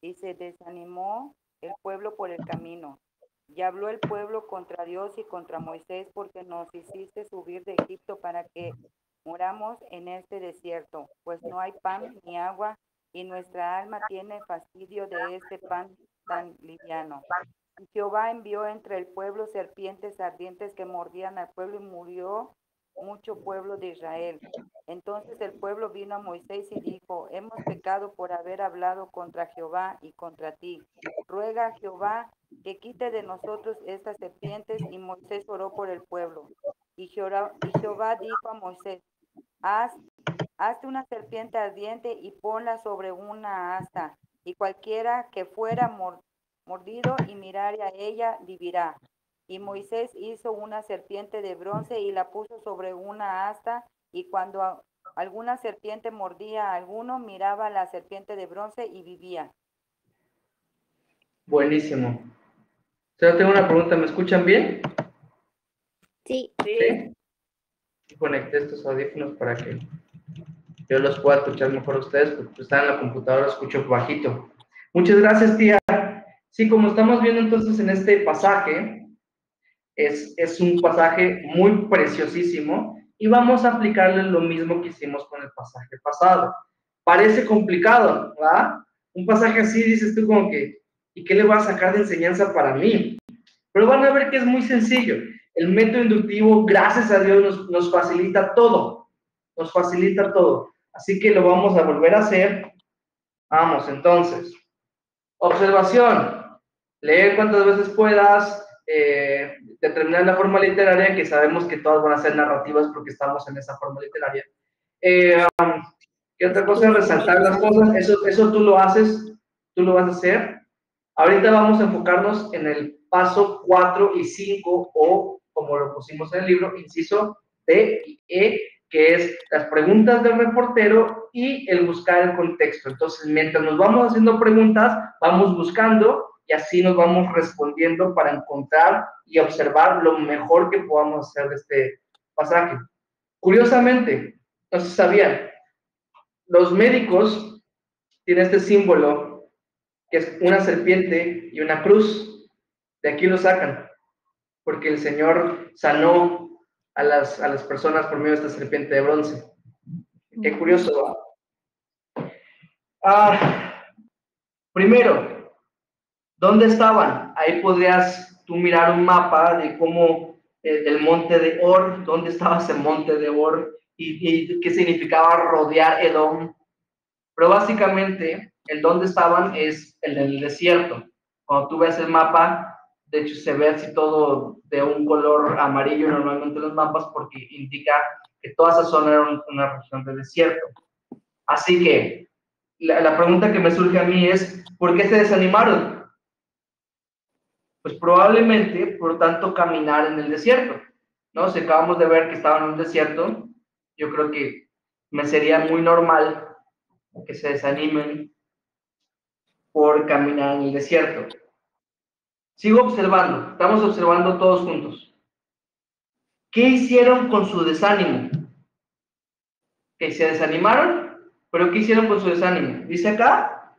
y se desanimó el pueblo por el camino. Y habló el pueblo contra Dios y contra Moisés, porque nos hiciste subir de Egipto para que moramos en este desierto, pues no hay pan ni agua, y nuestra alma tiene fastidio de este pan tan liviano. Y Jehová envió entre el pueblo serpientes ardientes que mordían al pueblo, y murió mucho pueblo de Israel. Entonces el pueblo vino a Moisés y dijo: hemos pecado por haber hablado contra Jehová y contra ti. Ruega a Jehová que quite de nosotros estas serpientes. Y Moisés oró por el pueblo. Y Jehová dijo a Moisés: hazte una serpiente ardiente y ponla sobre una asta, y cualquiera que fuera mordido y mirare a ella vivirá. Y Moisés hizo una serpiente de bronce y la puso sobre una asta, y cuando alguna serpiente mordía a alguno, miraba a la serpiente de bronce y vivía. Buenísimo. Solo tengo una pregunta, ¿me escuchan bien? Sí. Sí. Conecté estos audífonos para que yo los pueda escuchar mejor a ustedes, porque están en la computadora, escucho bajito. Muchas gracias, tía. Sí, como estamos viendo entonces en este pasaje, es un pasaje muy preciosísimo, y vamos a aplicarle lo mismo que hicimos con el pasaje pasado. Parece complicado, ¿verdad? Un pasaje así dices tú como que, ¿y qué le voy a sacar de enseñanza para mí? Pero van a ver que es muy sencillo. El método inductivo, gracias a Dios, nos facilita todo. Nos facilita todo. Así que lo vamos a volver a hacer. Vamos, entonces. Observación. Leer cuantas veces puedas. Determinar la forma literaria, que sabemos que todas van a ser narrativas porque estamos en esa forma literaria. ¿Qué otra cosa? Resaltar las cosas. Eso tú lo haces. Tú lo vas a hacer. Ahorita vamos a enfocarnos en el paso 4 y 5, o como lo pusimos en el libro, inciso D y E, que es las preguntas del reportero y el buscar el contexto. Entonces, mientras nos vamos haciendo preguntas, vamos buscando y así nos vamos respondiendo para encontrar y observar lo mejor que podamos hacer de este pasaje. Curiosamente, no se sabían, los médicos tienen este símbolo que es una serpiente y una cruz. De aquí lo sacan, porque el Señor sanó a las personas por medio de esta serpiente de bronce. Qué curioso, ¿va? Primero, ¿dónde estaban? Ahí podrías tú mirar un mapa de cómo, del monte de Or, dónde estaba ese monte de Or, y qué significaba rodear Edom. Pero básicamente, el dónde estaban es el desierto. Cuando tú ves el mapa, de hecho se ve así todo de un color amarillo normalmente en los mapas, porque indica que toda esa zona era una región de desierto. Así que la pregunta que me surge a mí es, ¿por qué se desanimaron? Pues probablemente por tanto caminar en el desierto, ¿no? Si acabamos de ver que estaban en un desierto, yo creo que me sería muy normal que se desanimen por caminar en el desierto. Sigo observando, estamos observando todos juntos. ¿Qué hicieron con su desánimo? Que se desanimaron, pero ¿qué hicieron con su desánimo? Dice acá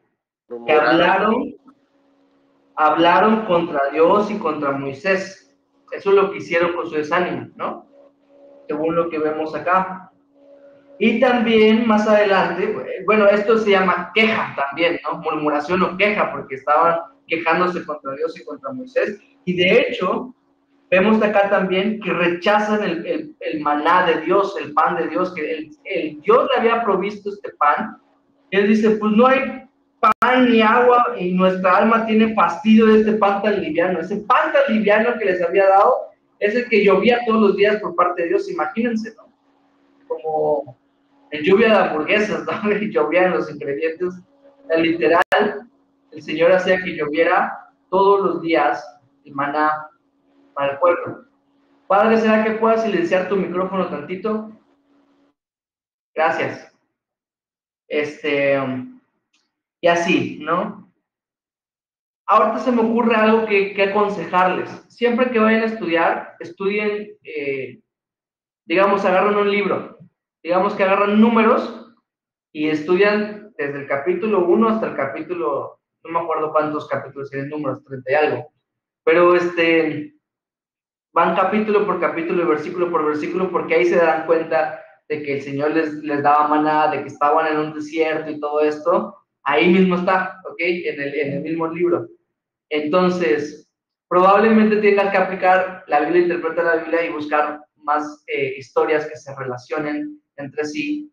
que hablaron contra Dios y contra Moisés. Eso es lo que hicieron con su desánimo, ¿no? Según lo que vemos acá. Y también más adelante, bueno, esto se llama queja también, ¿no? Murmuración o queja, porque estaban quejándose contra Dios y contra Moisés. Y de hecho, vemos acá también que rechazan el maná de Dios, el pan de Dios, que el Dios le había provisto este pan. Él dice, pues no hay pan ni agua y nuestra alma tiene fastidio de este pan tan liviano. Ese pan tan liviano que les había dado es el que llovía todos los días por parte de Dios, imagínense, ¿no? Como en lluvia de hamburguesas, ¿no? Y llovían los ingredientes. Literal, el Señor hacía que lloviera todos los días el maná para el pueblo. Padre, ¿será que puedas silenciar tu micrófono tantito? Gracias. Y así, ¿no? Ahorita se me ocurre algo que aconsejarles. Siempre que vayan a estudiar, estudien, digamos, agarran un libro, digamos que agarran números y estudian desde el capítulo 1 hasta el capítulo, no me acuerdo cuántos capítulos tienen números, 30 y algo, pero van capítulo por capítulo y versículo por versículo, porque ahí se dan cuenta de que el Señor les daba maná, de que estaban en un desierto y todo esto, ahí mismo está, ¿ok? En el mismo libro. Entonces, probablemente tengas que aplicar la Biblia, interpretar la Biblia y buscar más historias que se relacionen entre sí,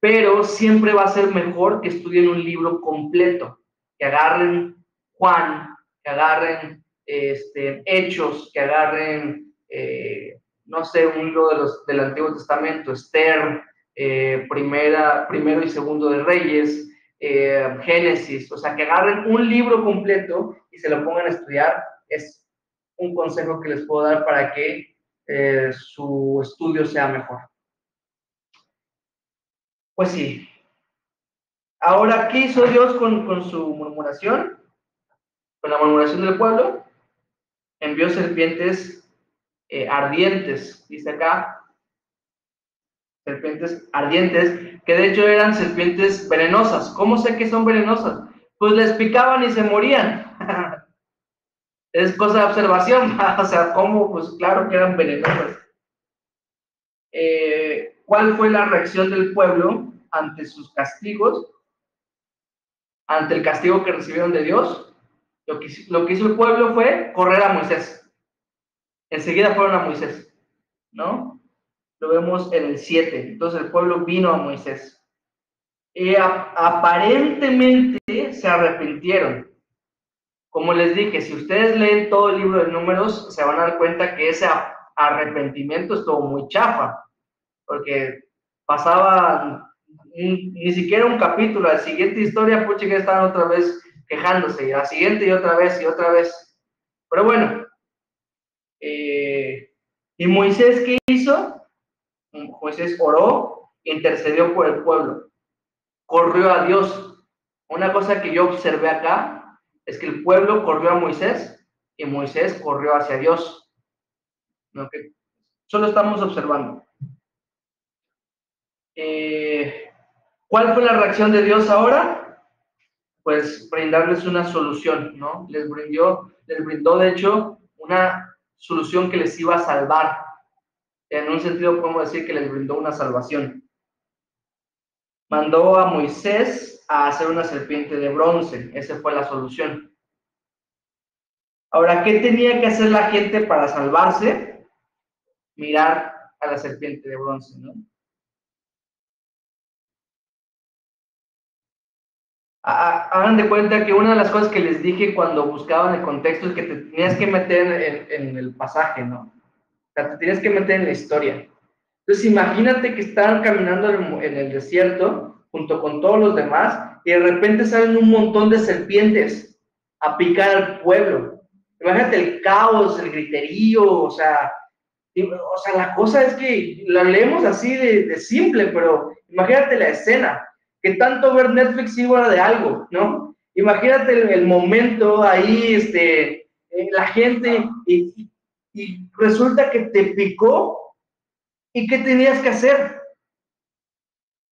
pero siempre va a ser mejor que estudien un libro completo, que agarren Juan, que agarren Hechos, que agarren, no sé, un libro del Antiguo Testamento, Esther, primero y segundo de Reyes, Génesis, o sea, que agarren un libro completo y se lo pongan a estudiar. Es un consejo que les puedo dar para que su estudio sea mejor. Pues sí. Ahora, ¿qué hizo Dios con su murmuración? Con la murmuración del pueblo, envió serpientes ardientes, dice acá, serpientes ardientes, que de hecho eran serpientes venenosas. ¿Cómo sé que son venenosas? Pues les picaban y se morían. Es cosa de observación, o sea, ¿cómo? Pues claro que eran venenosas. ¿Cuál fue la reacción del pueblo ante sus castigos? Ante el castigo que recibieron de Dios, lo que hizo el pueblo fue correr a Moisés. Enseguida fueron a Moisés, ¿no? Lo vemos en el 7. Entonces el pueblo vino a Moisés. Aparentemente se arrepintieron. Como les dije, si ustedes leen todo el libro de Números, se van a dar cuenta que ese arrepentimiento estuvo muy chafa, porque pasaba ni siquiera un capítulo, la siguiente historia, pucha, que estaban otra vez quejándose, y la siguiente y otra vez, y otra vez. Pero bueno, ¿y Moisés qué hizo? Moisés oró, intercedió por el pueblo, corrió a Dios. Una cosa que yo observé acá es que el pueblo corrió a Moisés y Moisés corrió hacia Dios. ¿No? Que solo estamos observando. ¿Cuál fue la reacción de Dios ahora? Pues brindarles una solución, ¿no? Les brindó de hecho una solución que les iba a salvar. En un sentido podemos decir que les brindó una salvación. Mandó a Moisés a hacer una serpiente de bronce. Esa fue la solución. Ahora, ¿qué tenía que hacer la gente para salvarse? Mirar a la serpiente de bronce, ¿no? Hagan de cuenta que una de las cosas que les dije cuando buscaban el contexto es que te tenías que meter en el pasaje, ¿no? O sea, te tenías que meter en la historia. Entonces, imagínate que están caminando en el desierto junto con todos los demás y de repente salen un montón de serpientes a picar al pueblo. Imagínate el caos, el griterío, o sea, la cosa es que la leemos así de simple, pero imagínate la escena, que tanto ver Netflix iba de algo, ¿no? Imagínate el momento ahí, la gente, y resulta que te picó. ¿Y qué tenías que hacer?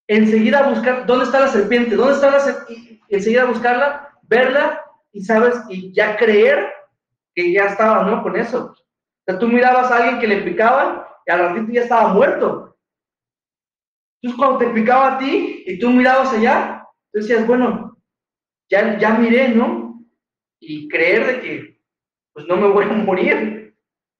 Enseguida buscar, ¿dónde está la serpiente? ¿Dónde está la serpiente? Enseguida buscarla, verla, y sabes, y ya creer que ya estaba, ¿no? Con eso. O sea, tú mirabas a alguien que le picaban y al ratito ya estaba muerto. Entonces, cuando te picaba a ti y tú mirabas allá, tú decías, bueno, ya miré, ¿no? Y creer de que, pues no me voy a morir.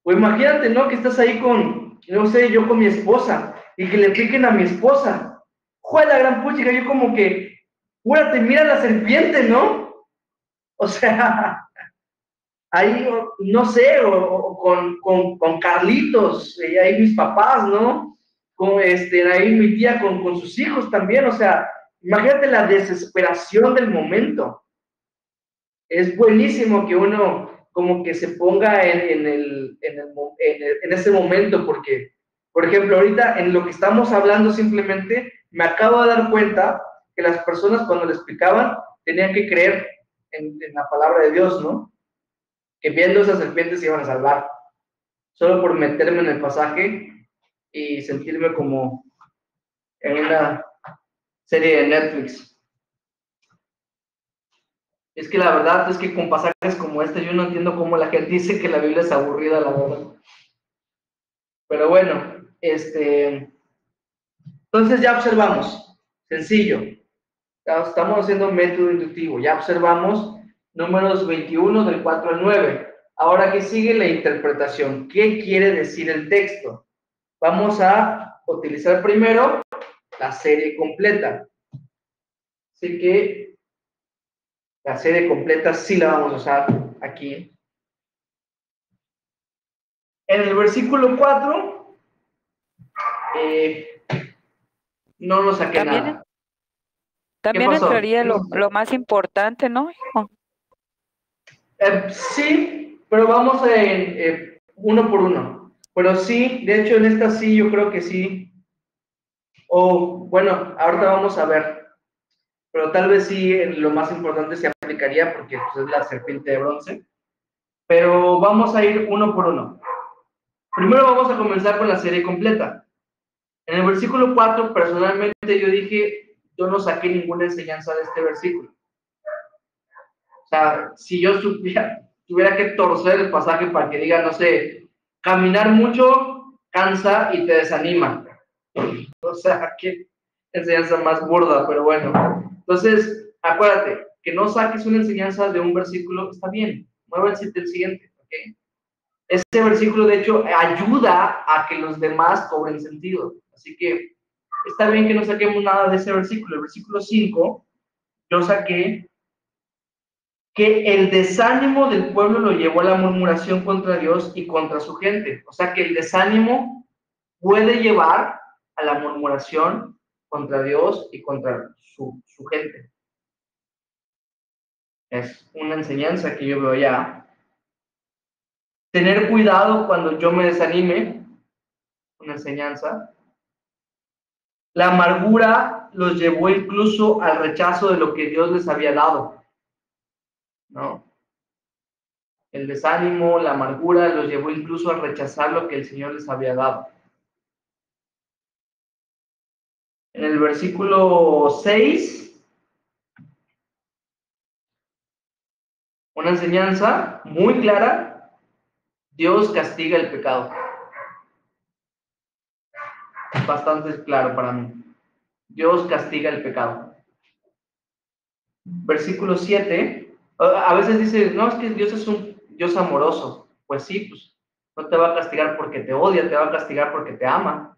O imagínate, ¿no? Que estás ahí con, no sé, yo con mi esposa y que le piquen a mi esposa. ¡Joder, la gran puchica! Yo como que, ¡júrate, mira la serpiente!, ¿no? O sea, ahí, no sé, o con Carlitos, y ahí mis papás, ¿no? Con ahí mi tía con sus hijos también, o sea, imagínate la desesperación del momento. Es buenísimo que uno como que se ponga en ese momento, porque, por ejemplo, ahorita en lo que estamos hablando simplemente, me acabo de dar cuenta que las personas cuando le explicaban tenían que creer en la palabra de Dios, ¿no? Que viendo esas serpientes se iban a salvar, solo por meterme en el pasaje y sentirme como en una serie de Netflix. Es que la verdad es que con pasajes como este yo no entiendo cómo la gente dice que la Biblia es aburrida, la verdad. Pero bueno, entonces ya observamos, sencillo, ya estamos haciendo un método inductivo, ya observamos números 21 del 4 al 9. Ahora, ¿qué sigue? La interpretación. ¿Qué quiere decir el texto? Vamos a utilizar primero la serie completa. Así que la serie completa sí la vamos a usar aquí. En el versículo 4, no lo saqué También, nada. también pasó? entraría lo más importante, ¿no, hijo? Sí, pero vamos uno por uno. Pero sí, de hecho en esta sí, yo creo que sí. O bueno, ahorita vamos a ver. Pero tal vez sí lo más importante se aplicaría porque pues, es la serpiente de bronce. Pero vamos a ir uno por uno. Primero vamos a comenzar con la serie completa. En el versículo 4, personalmente yo dije, yo no saqué ninguna enseñanza de este versículo. O sea, si yo tuviera que torcer el pasaje para que diga, no sé, caminar mucho cansa y te desanima. O sea, qué enseñanza más burda, pero bueno. Entonces, acuérdate, que no saques una enseñanza de un versículo, está bien, muévanse del siguiente, ¿ok? Este versículo, de hecho, ayuda a que los demás cobren sentido. Así que está bien que no saquemos nada de ese versículo. El versículo 5, yo saqué que el desánimo del pueblo lo llevó a la murmuración contra Dios y contra su gente. O sea, que el desánimo puede llevar a la murmuración contra Dios y contra su gente. Es una enseñanza que yo veo ya. Tener cuidado cuando yo me desanime, una enseñanza. La amargura los llevó incluso al rechazo de lo que Dios les había dado, ¿no? El desánimo, la amargura los llevó incluso a rechazar lo que el Señor les había dado. En el versículo 6, una enseñanza muy clara, Dios castiga el pecado. Bastante claro para mí. Dios castiga el pecado. Versículo 7, a veces dice, no, es que Dios es un Dios amoroso. Pues sí, pues no te va a castigar porque te odia, te va a castigar porque te ama.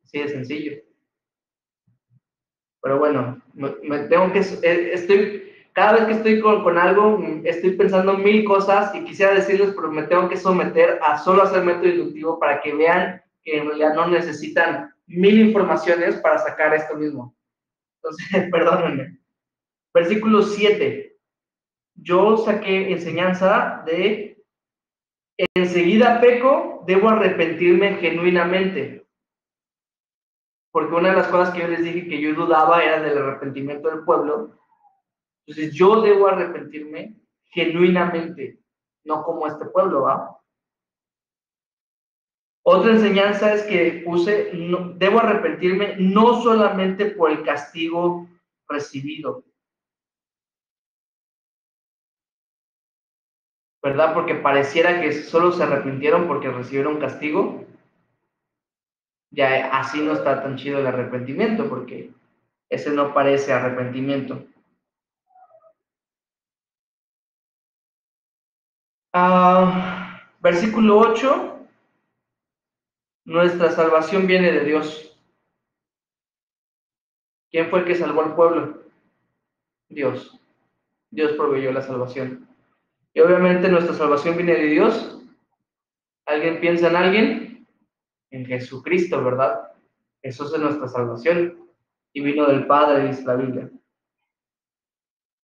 Así de sencillo. Pero bueno, me tengo que, cada vez que estoy con algo, estoy pensando mil cosas y quisiera decirles, pero me tengo que someter a solo hacer método inductivo para que vean que en realidad no necesitan mil informaciones para sacar esto mismo. Entonces, perdónenme. Versículo 7. Yo saqué enseñanza de enseguida peco, debo arrepentirme genuinamente. Porque una de las cosas que yo les dije que yo dudaba era del arrepentimiento del pueblo. Entonces yo debo arrepentirme genuinamente, no como este pueblo, ¿va? Otra enseñanza es que puse, no, debo arrepentirme no solamente por el castigo recibido, ¿verdad? Porque pareciera que solo se arrepintieron porque recibieron castigo. Ya así no está tan chido el arrepentimiento, porque ese no parece arrepentimiento. Versículo 8. Nuestra salvación viene de Dios. ¿Quién fue el que salvó al pueblo? Dios. Dios proveyó la salvación. Y obviamente nuestra salvación viene de Dios. ¿Alguien piensa en alguien? En Jesucristo, ¿verdad? Jesús es nuestra salvación. Y vino del Padre, dice la Biblia.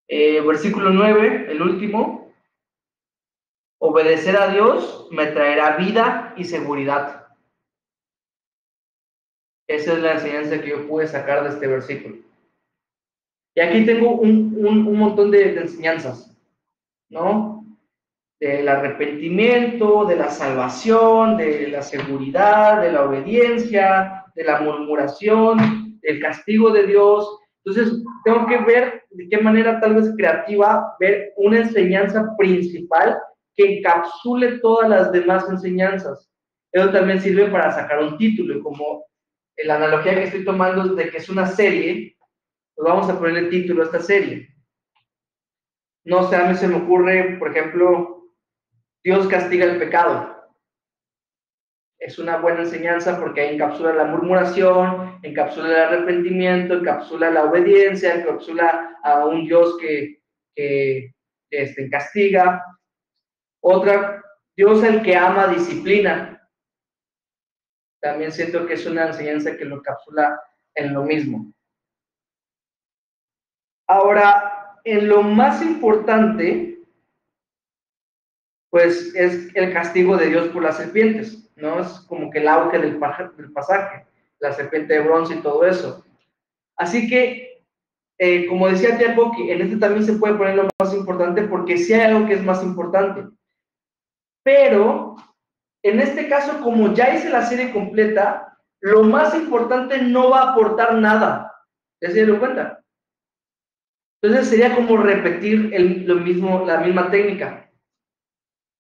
Versículo 9, el último. Obedecer a Dios me traerá vida y seguridad. Esa es la enseñanza que yo pude sacar de este versículo. Y aquí tengo un montón de enseñanzas, ¿no? Del arrepentimiento, de la salvación, de la seguridad, de la obediencia, de la murmuración, del castigo de Dios. Entonces, tengo que ver de qué manera tal vez creativa, ver una enseñanza principal que encapsule todas las demás enseñanzas. Eso también sirve para sacar un título, y como la analogía que estoy tomando es de que es una serie, pues vamos a ponerle título a esta serie. No sé, a mí se me ocurre, por ejemplo, Dios castiga el pecado. Es una buena enseñanza porque ahí encapsula la murmuración, encapsula el arrepentimiento, encapsula la obediencia, encapsula a un Dios que castiga. Otra, Dios el que ama disciplina. También siento que es una enseñanza que lo encapsula en lo mismo. Ahora, en lo más importante, pues es el castigo de Dios por las serpientes, ¿no? Es como que el auge del pasaje, la serpiente de bronce y todo eso. Así que, como decía Tía Coqui, en este también se puede poner lo más importante porque sí hay algo que es más importante. Pero, en este caso, como ya hice la serie completa, lo más importante no va a aportar nada. ¿Ya se dieron cuenta? Entonces sería como repetir la misma técnica.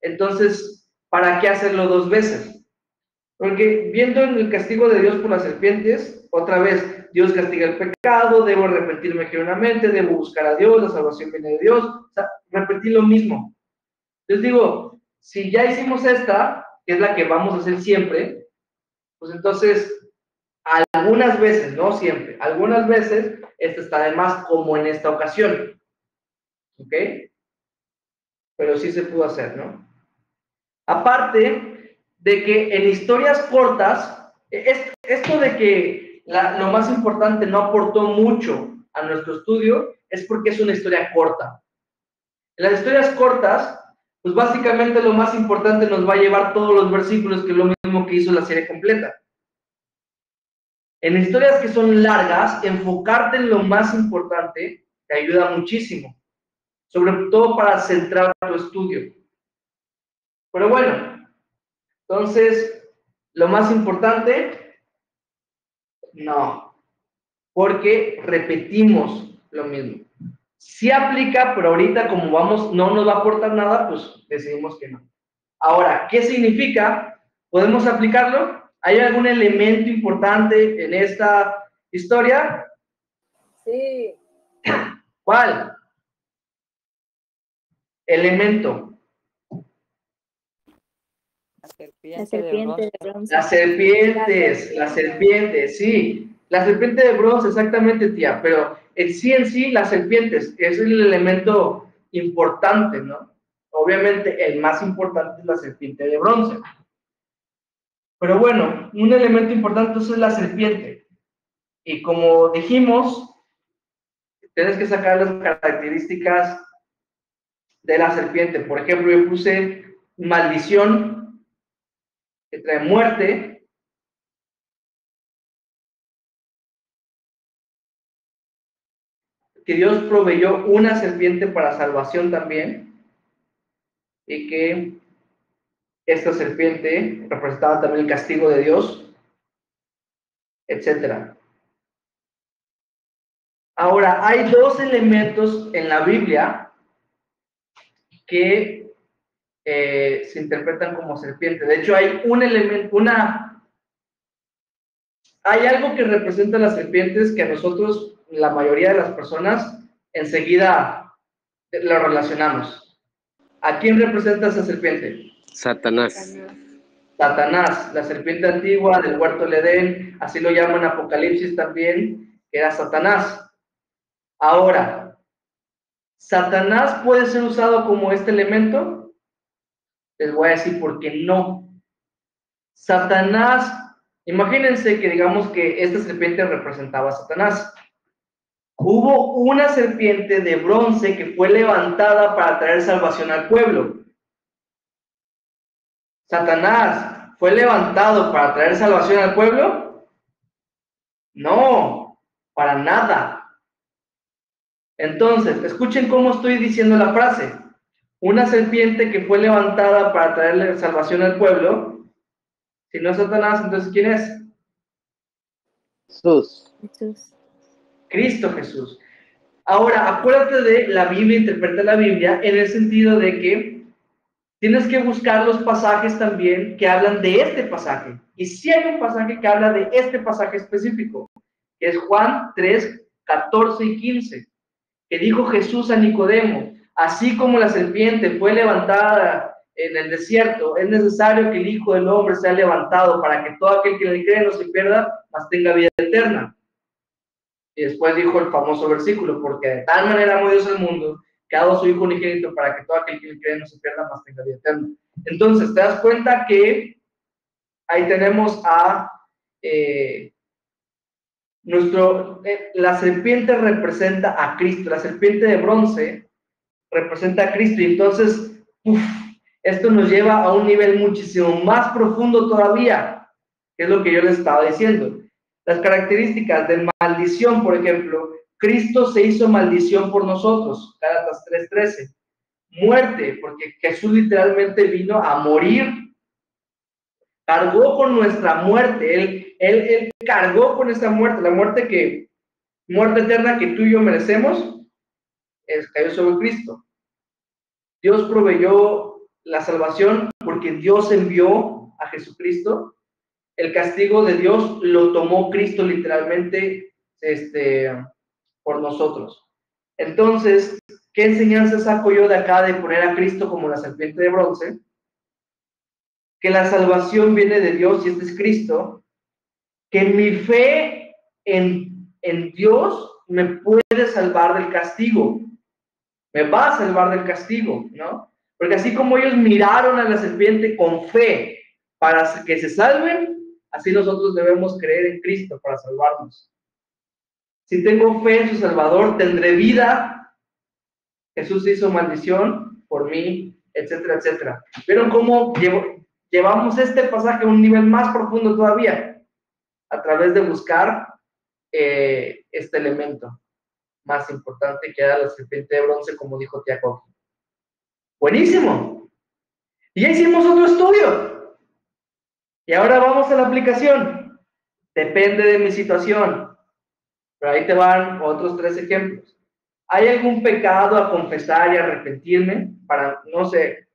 Entonces, ¿para qué hacerlo dos veces? Porque viendo en el castigo de Dios por las serpientes, otra vez, Dios castiga el pecado, debo arrepentirme genuinamente, debo buscar a Dios, la salvación viene de Dios, o sea, repetir lo mismo. Les digo, si ya hicimos esta, que es la que vamos a hacer siempre, pues entonces, algunas veces, no siempre, algunas veces, esta está de más, como en esta ocasión. ¿Ok? Pero sí se pudo hacer, ¿no? Aparte de que en historias cortas, esto de que lo más importante no aportó mucho a nuestro estudio, es porque es una historia corta. En las historias cortas, pues básicamente lo más importante nos va a llevar todos los versículos, que es lo mismo que hizo la serie completa. En historias que son largas, enfocarte en lo más importante te ayuda muchísimo, sobre todo para centrar tu estudio. Pero bueno, entonces, lo más importante, no, porque repetimos lo mismo. Sí aplica, pero ahorita como vamos, no nos va a aportar nada, pues decidimos que no. Ahora, ¿qué significa? ¿Podemos aplicarlo? ¿Hay algún elemento importante en esta historia? Sí. ¿Cuál? Elemento. La serpiente de bronce. Las serpientes, sí. La serpiente de bronce, exactamente, tía. Pero en sí, las serpientes, es el elemento importante, ¿no? Obviamente, el más importante es la serpiente de bronce. Pero bueno, un elemento importante es la serpiente. Y como dijimos, tienes que sacar las características de la serpiente. Por ejemplo, yo puse maldición, que trae muerte. Que Dios proveyó una serpiente para salvación también, y que esta serpiente representaba también el castigo de Dios, etc. Ahora, hay dos elementos en la Biblia que se interpretan como serpiente. De hecho, hay un elemento, hay algo que representa a las serpientes que a nosotros, la mayoría de las personas, enseguida lo relacionamos. ¿A quién representa esa serpiente? Satanás. Satanás, la serpiente antigua del huerto del Edén, así lo llaman Apocalipsis también, que era Satanás. Ahora, ¿Satanás puede ser usado como este elemento? Les voy a decir por qué no. Satanás, imagínense que digamos que esta serpiente representaba a Satanás. Hubo una serpiente de bronce que fue levantada para traer salvación al pueblo. ¿Satanás fue levantado para traer salvación al pueblo? No, para nada. Entonces, escuchen cómo estoy diciendo la frase. Una serpiente que fue levantada para traerle salvación al pueblo. Si no es Satanás, entonces ¿quién es? Jesús. Jesús. Cristo Jesús. Ahora, acuérdate de la Biblia, interpreta la Biblia en el sentido de que tienes que buscar los pasajes también que hablan de este pasaje. Y si hay un pasaje que habla de este pasaje específico, que es Juan 3, 14 y 15, que dijo Jesús a Nicodemo, así como la serpiente fue levantada en el desierto, es necesario que el Hijo del Hombre sea levantado para que todo aquel que le cree no se pierda, mas tenga vida eterna. Y después dijo el famoso versículo, porque de tal manera amó Dios al mundo, que ha dado a su Hijo unigénito para que todo aquel que le cree no se pierda, mas tenga vida eterna. Entonces, te das cuenta que ahí tenemos a la serpiente representa a Cristo, la serpiente de bronce representa a Cristo, y entonces, esto nos lleva a un nivel muchísimo más profundo todavía, que es lo que yo les estaba diciendo. Las características de maldición, por ejemplo, Cristo se hizo maldición por nosotros, Gálatas 3:13. Muerte, porque Jesús literalmente vino a morir, cargó con nuestra muerte, él cargó con esa muerte, la muerte eterna que tú y yo merecemos, cayó sobre Cristo. Dios proveyó la salvación porque Dios envió a Jesucristo. El castigo de Dios lo tomó Cristo literalmente por nosotros. Entonces, ¿qué enseñanza saco yo de acá de poner a Cristo como la serpiente de bronce? Que la salvación viene de Dios y este es Cristo. Que mi fe en Dios me puede salvar del castigo. Me va a salvar del castigo, ¿no? Porque así como ellos miraron a la serpiente con fe para que se salven, así nosotros debemos creer en Cristo para salvarnos. Si tengo fe en su Salvador, tendré vida. Jesús hizo maldición por mí, etcétera, etcétera. ¿Vieron cómo llevamos este pasaje a un nivel más profundo todavía? A través de buscar este elemento más importante que era la serpiente de bronce, como dijo Tiago. Buenísimo. Y ya hicimos otro estudio. Y ahora vamos a la aplicación. Depende de mi situación. Pero ahí te van otros 3 ejemplos. ¿Hay algún pecado a confesar y arrepentirme? Para, no sé,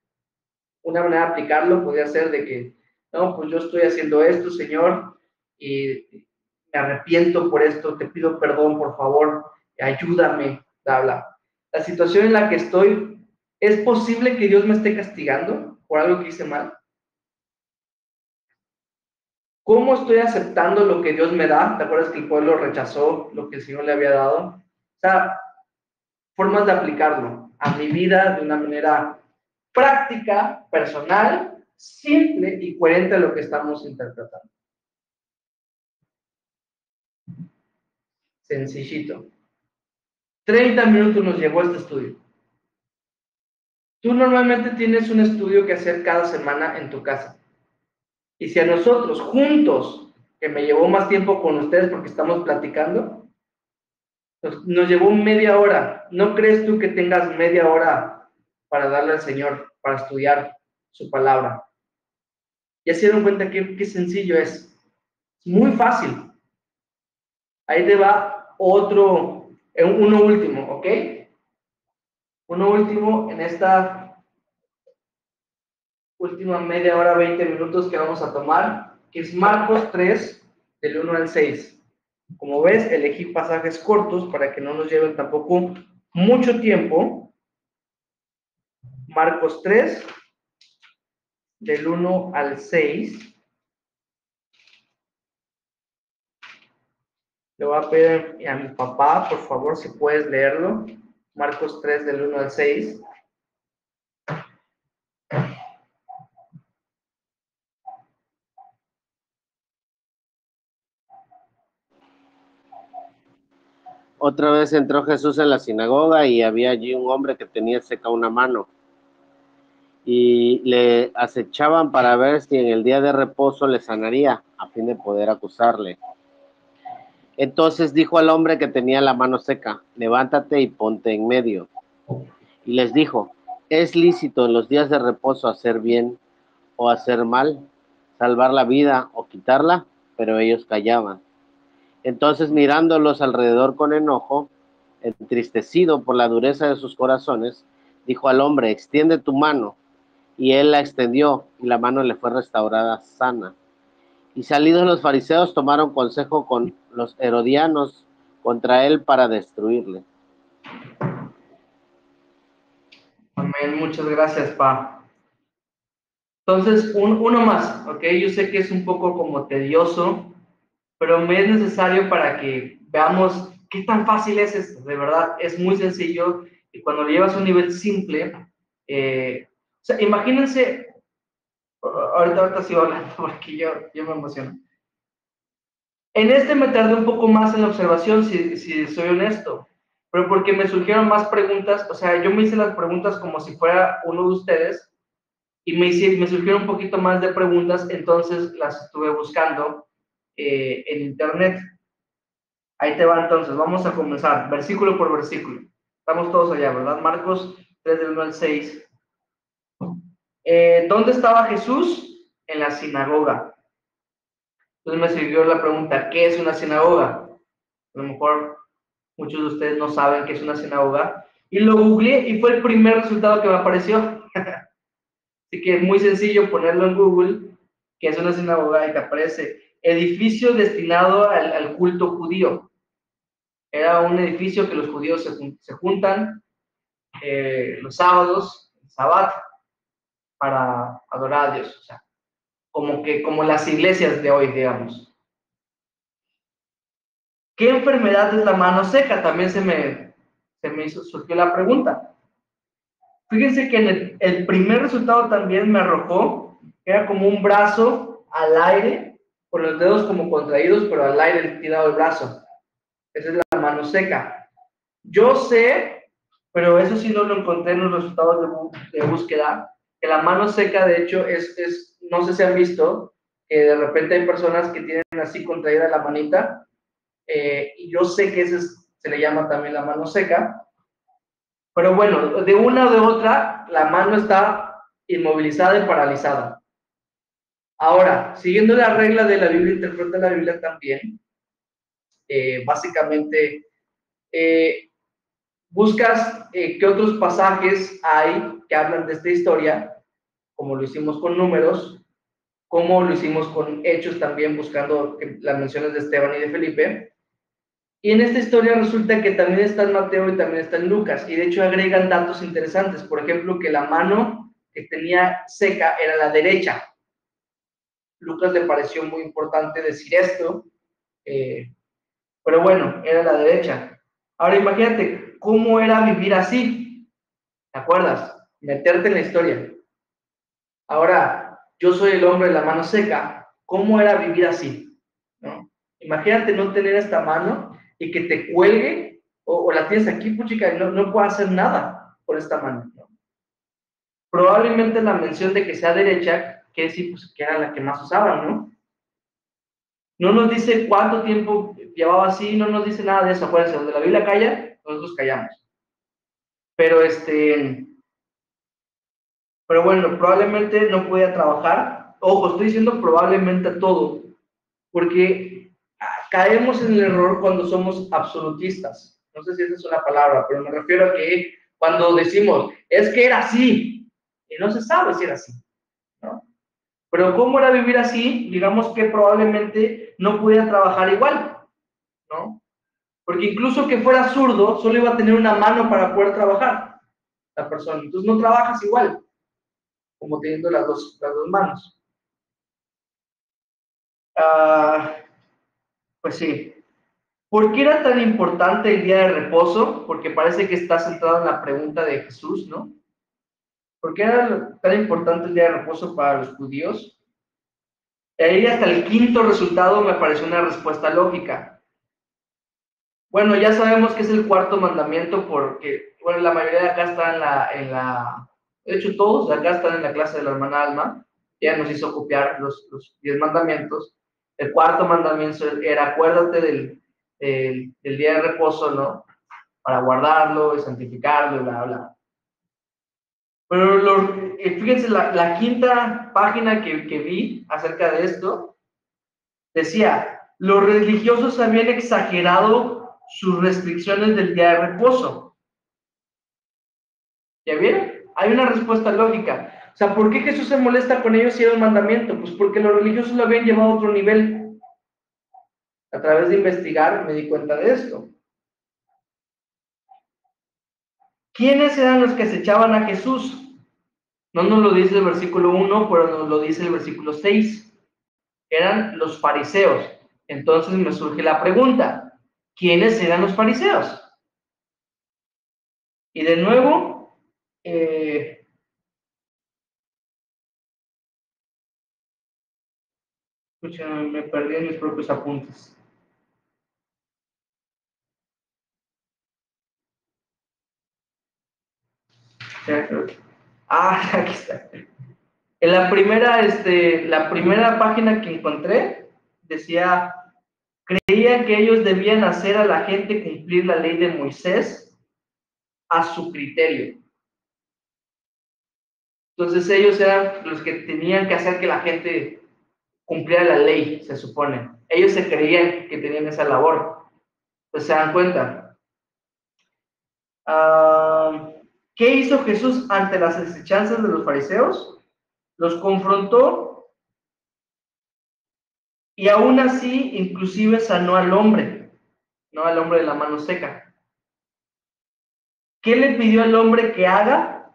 una manera de aplicarlo podría ser de que, no, pues yo estoy haciendo esto, Señor, y me arrepiento por esto, te pido perdón, por favor, ayúdame, bla, bla. La situación en la que estoy, ¿es posible que Dios me esté castigando por algo que hice mal? ¿Cómo estoy aceptando lo que Dios me da? ¿Te acuerdas que el pueblo rechazó lo que el Señor le había dado? O sea, formas de aplicarlo a mi vida de una manera práctica, personal, simple y coherente a lo que estamos interpretando. Sencillito. 30 minutos nos llevó este estudio. Tú normalmente tienes un estudio que hacer cada semana en tu casa. Y si a nosotros juntos, que me llevó más tiempo con ustedes porque estamos platicando, nos llevó media hora. ¿No crees tú que tengas media hora para darle al Señor, para estudiar su palabra? Ya se dieron cuenta qué sencillo es. Es muy fácil. Ahí te va uno último, ¿ok? Uno último en esta última media hora, 20 minutos que vamos a tomar, que es Marcos 3, del 1 al 6. Como ves, elegí pasajes cortos para que no nos lleven tampoco mucho tiempo. Marcos 3, del 1 al 6. Le voy a pedir a mi papá, por favor, si puedes leerlo. Marcos 3, del 1 al 6. Otra vez entró Jesús en la sinagoga y había allí un hombre que tenía seca una mano. y le acechaban para ver si en el día de reposo le sanaría, a fin de poder acusarle. Entonces dijo al hombre que tenía la mano seca, levántate y ponte en medio. Y les dijo, ¿es lícito en los días de reposo hacer bien o hacer mal, salvar la vida o quitarla? Pero ellos callaban. Entonces, mirándolos alrededor con enojo, entristecido por la dureza de sus corazones, dijo al hombre, extiende tu mano. Y él la extendió, y la mano le fue restaurada sana. Y salidos los fariseos tomaron consejo con los herodianos contra él para destruirle. Amén, muchas gracias, Pa. Entonces, uno más, ¿ok? Yo sé que es un poco como tedioso, pero me es necesario para que veamos qué tan fácil es esto. De verdad, es muy sencillo y cuando lo llevas a un nivel simple, o sea, imagínense, ahorita sigo hablando porque yo me emociono. En este me tardé un poco más en la observación, si soy honesto, pero porque me surgieron más preguntas, o sea, yo me hice las preguntas como si fuera uno de ustedes, y me surgieron un poquito más de preguntas, entonces las estuve buscando en internet. Ahí te va entonces, vamos a comenzar, versículo por versículo. Estamos todos allá, ¿verdad? Marcos 3 del 1 al 6. ¿Dónde estaba Jesús? En la sinagoga. Entonces me sirvió la pregunta, ¿qué es una sinagoga? A lo mejor muchos de ustedes no saben qué es una sinagoga. Y lo googleé y fue el primer resultado que me apareció. Así que es muy sencillo ponerlo en Google, que es una sinagoga, y te aparece edificio destinado al culto judío. Era un edificio que los judíos se juntan los sábados, el Sabbat, para adorar a Dios. O sea, como las iglesias de hoy, digamos. ¿Qué enfermedad es la mano seca? También surgió la pregunta. Fíjense que en el primer resultado también me arrojó, era como un brazo al aire, con los dedos como contraídos, pero al aire tirado el brazo. Esa es la mano seca. Yo sé, pero eso sí no lo encontré en los resultados de búsqueda, que la mano seca, de hecho, no sé si han visto, que de repente hay personas que tienen así contraída la manita, y yo sé que se le llama también la mano seca, pero bueno, de una o de otra, la mano está inmovilizada y paralizada. Ahora, siguiendo la regla de la Biblia, interpreta la Biblia también, básicamente, buscas qué otros pasajes hay que hablan de esta historia, como lo hicimos con Números, como lo hicimos con Hechos también, buscando las menciones de Esteban y de Felipe. Y en esta historia resulta que también está en Mateo y también está en Lucas, y de hecho agregan datos interesantes, por ejemplo, que la mano que tenía seca era la derecha. Lucas le pareció muy importante decir esto, pero bueno, era la derecha. Ahora imagínate, ¿cómo era vivir así? ¿Te acuerdas? Meterte en la historia. Ahora, yo soy el hombre de la mano seca, ¿cómo era vivir así? ¿No? Imagínate no tener esta mano y que te cuelgue, o la tienes aquí, puchica, y no puedo hacer nada por esta mano, ¿no? Probablemente la mención de que sea derecha, que sí, pues que era la que más usaban, ¿no? No nos dice cuánto tiempo llevaba así, no nos dice nada de eso, acuérdense, donde la Biblia calla, nosotros callamos. Pero bueno, probablemente no podía trabajar. Ojo, estoy diciendo probablemente todo, porque caemos en el error cuando somos absolutistas. No sé si esa es una palabra, pero me refiero a que cuando decimos, es que era así, y no se sabe si era así, ¿no? Pero ¿cómo era vivir así? Digamos que probablemente no podía trabajar igual, ¿no? Porque incluso que fuera zurdo, solo iba a tener una mano para poder trabajar la persona. Entonces no trabajas igual, como teniendo las dos manos. Pues sí. ¿Por qué era tan importante el día de reposo? Porque parece que está centrado en la pregunta de Jesús, ¿no? ¿Por qué era tan importante el día de reposo para los judíos? Ahí hasta el quinto resultado me pareció una respuesta lógica. Bueno, ya sabemos que es el cuarto mandamiento porque, bueno, la mayoría de acá está De hecho, todos de acá están en la clase de la hermana Alma. Ella nos hizo copiar los 10 mandamientos. El cuarto mandamiento era acuérdate del día de reposo, ¿no? Para guardarlo y santificarlo y bla, bla. Pero fíjense, la quinta página que vi acerca de esto decía, los religiosos habían exagerado sus restricciones del día de reposo. ¿Ya vieron? Hay una respuesta lógica. O sea, ¿por qué Jesús se molesta con ellos si era un mandamiento? Pues porque los religiosos lo habían llevado a otro nivel. A través de investigar me di cuenta de esto. ¿Quiénes eran los que acechaban a Jesús? No nos lo dice el versículo 1, pero nos lo dice el versículo 6. Eran los fariseos. Entonces me surge la pregunta, ¿quiénes eran los fariseos? Y de nuevo, me perdí en mis propios apuntes. Aquí está. En la primera página que encontré decía, creían que ellos debían hacer a la gente cumplir la ley de Moisés a su criterio. Entonces ellos eran los que tenían que hacer que la gente cumpliera la ley, se supone. Ellos se creían que tenían esa labor. Pues se dan cuenta. ¿Qué hizo Jesús ante las asechanzas de los fariseos? Los confrontó y aún así inclusive sanó al hombre, no al hombre de la mano seca. ¿Qué le pidió al hombre que haga?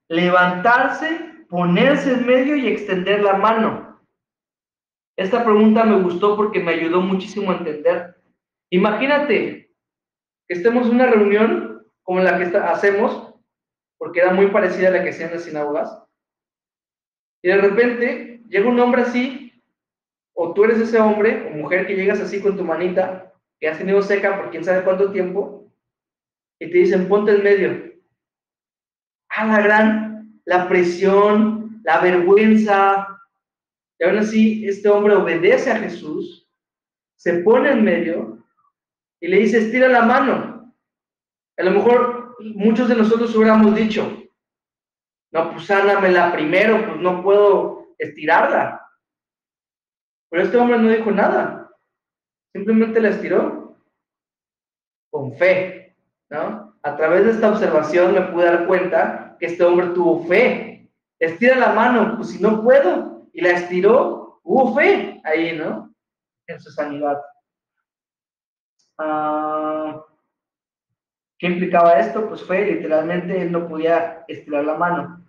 Levantarse, ponerse en medio y extender la mano. Esta pregunta me gustó porque me ayudó muchísimo a entender. Imagínate que estemos en una reunión como la que hacemos, porque era muy parecida a la que hacían en las sinagogas, y de repente llega un hombre así, o tú eres ese hombre o mujer que llegas así con tu manita, que has tenido seca por quién sabe cuánto tiempo, y te dicen, ponte en medio. La presión, la vergüenza, y aún así este hombre obedece a Jesús, se pone en medio, y le dice, estira la mano. A lo mejor muchos de nosotros hubiéramos dicho, no, pues sánamela primero, pues no puedo estirarla. Pero este hombre no dijo nada, simplemente la estiró con fe, ¿no? A través de esta observación me pude dar cuenta que este hombre tuvo fe. Estira la mano, pues si no puedo, y la estiró, hubo fe ahí, ¿no? En su sanidad. ¿Qué implicaba esto? Pues fue literalmente él no podía estirar la mano.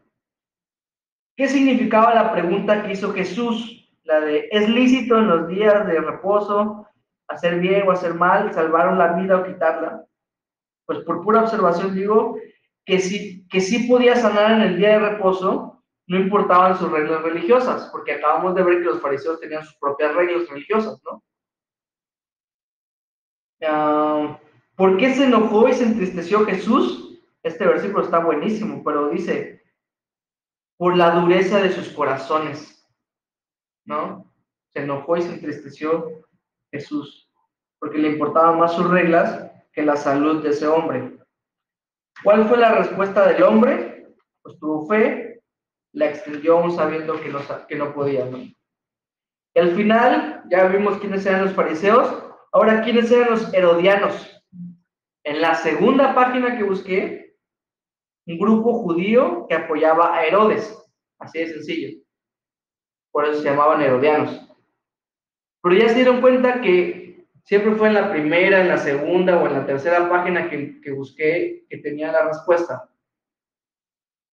¿Qué significaba la pregunta que hizo Jesús? La de, ¿es lícito en los días de reposo hacer bien o hacer mal, salvar la vida o quitarla? Pues por pura observación digo que sí podía sanar en el día de reposo, no importaban sus reglas religiosas, porque acabamos de ver que los fariseos tenían sus propias reglas religiosas, ¿no? ¿Por qué se enojó y se entristeció Jesús? Este versículo está buenísimo, pero dice, por la dureza de sus corazones, ¿no? Se enojó y se entristeció Jesús, porque le importaban más sus reglas que la salud de ese hombre. ¿Cuál fue la respuesta del hombre? Pues tuvo fe, la extendió aún sabiendo que no podía, ¿no? Y al final, ya vimos quiénes eran los fariseos. Ahora, ¿quiénes eran los herodianos? En la segunda página que busqué, un grupo judío que apoyaba a Herodes. Así de sencillo. Por eso se llamaban herodianos. Pero ya se dieron cuenta que siempre fue en la primera, en la segunda o en la tercera página que busqué que tenía la respuesta.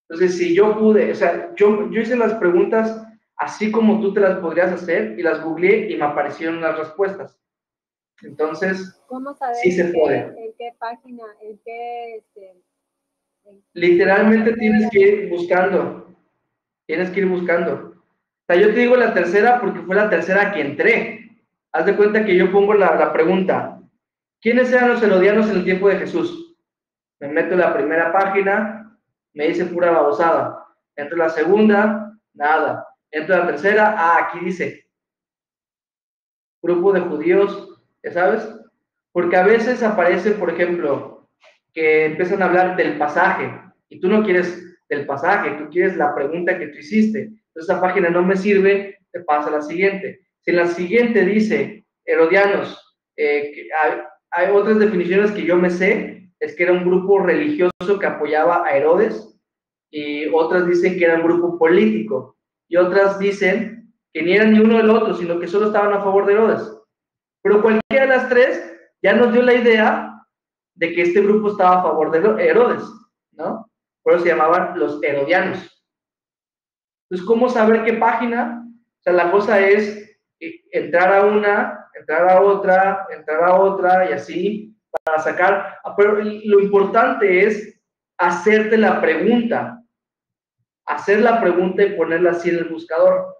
Entonces, si yo pude, o sea, yo hice las preguntas así como tú te las podrías hacer y las googleé y me aparecieron las respuestas. Entonces, ¿cómo saber sí se puede. en qué página, Literalmente tienes que ir buscando. Tienes que ir buscando. O sea, yo te digo la tercera porque fue la tercera que entré. Haz de cuenta que yo pongo la pregunta. ¿Quiénes eran los herodianos en el tiempo de Jesús? Me meto en la primera página, me dice pura babosada. Entro a la segunda, nada. Entro a la tercera, aquí dice, grupo de judíos, ya sabes, porque a veces aparece, por ejemplo, que empiezan a hablar del pasaje, y tú no quieres del pasaje, tú quieres la pregunta que tú hiciste. Entonces, esa página no me sirve, te pasa a la siguiente. Si en la siguiente dice, herodianos, que hay otras definiciones que yo me sé, es que era un grupo religioso que apoyaba a Herodes, y otras dicen que era un grupo político, y otras dicen que ni eran ni uno del otro, sino que solo estaban a favor de Herodes. Pero cualquiera de las tres ya nos dio la idea de que este grupo estaba a favor de Herodes, ¿no? Por eso se llamaban los herodianos. Entonces, ¿cómo saber qué página? O sea, la cosa es entrar a una, entrar a otra, y así, para sacar. Pero lo importante es hacerte la pregunta. Hacer la pregunta y ponerla así en el buscador.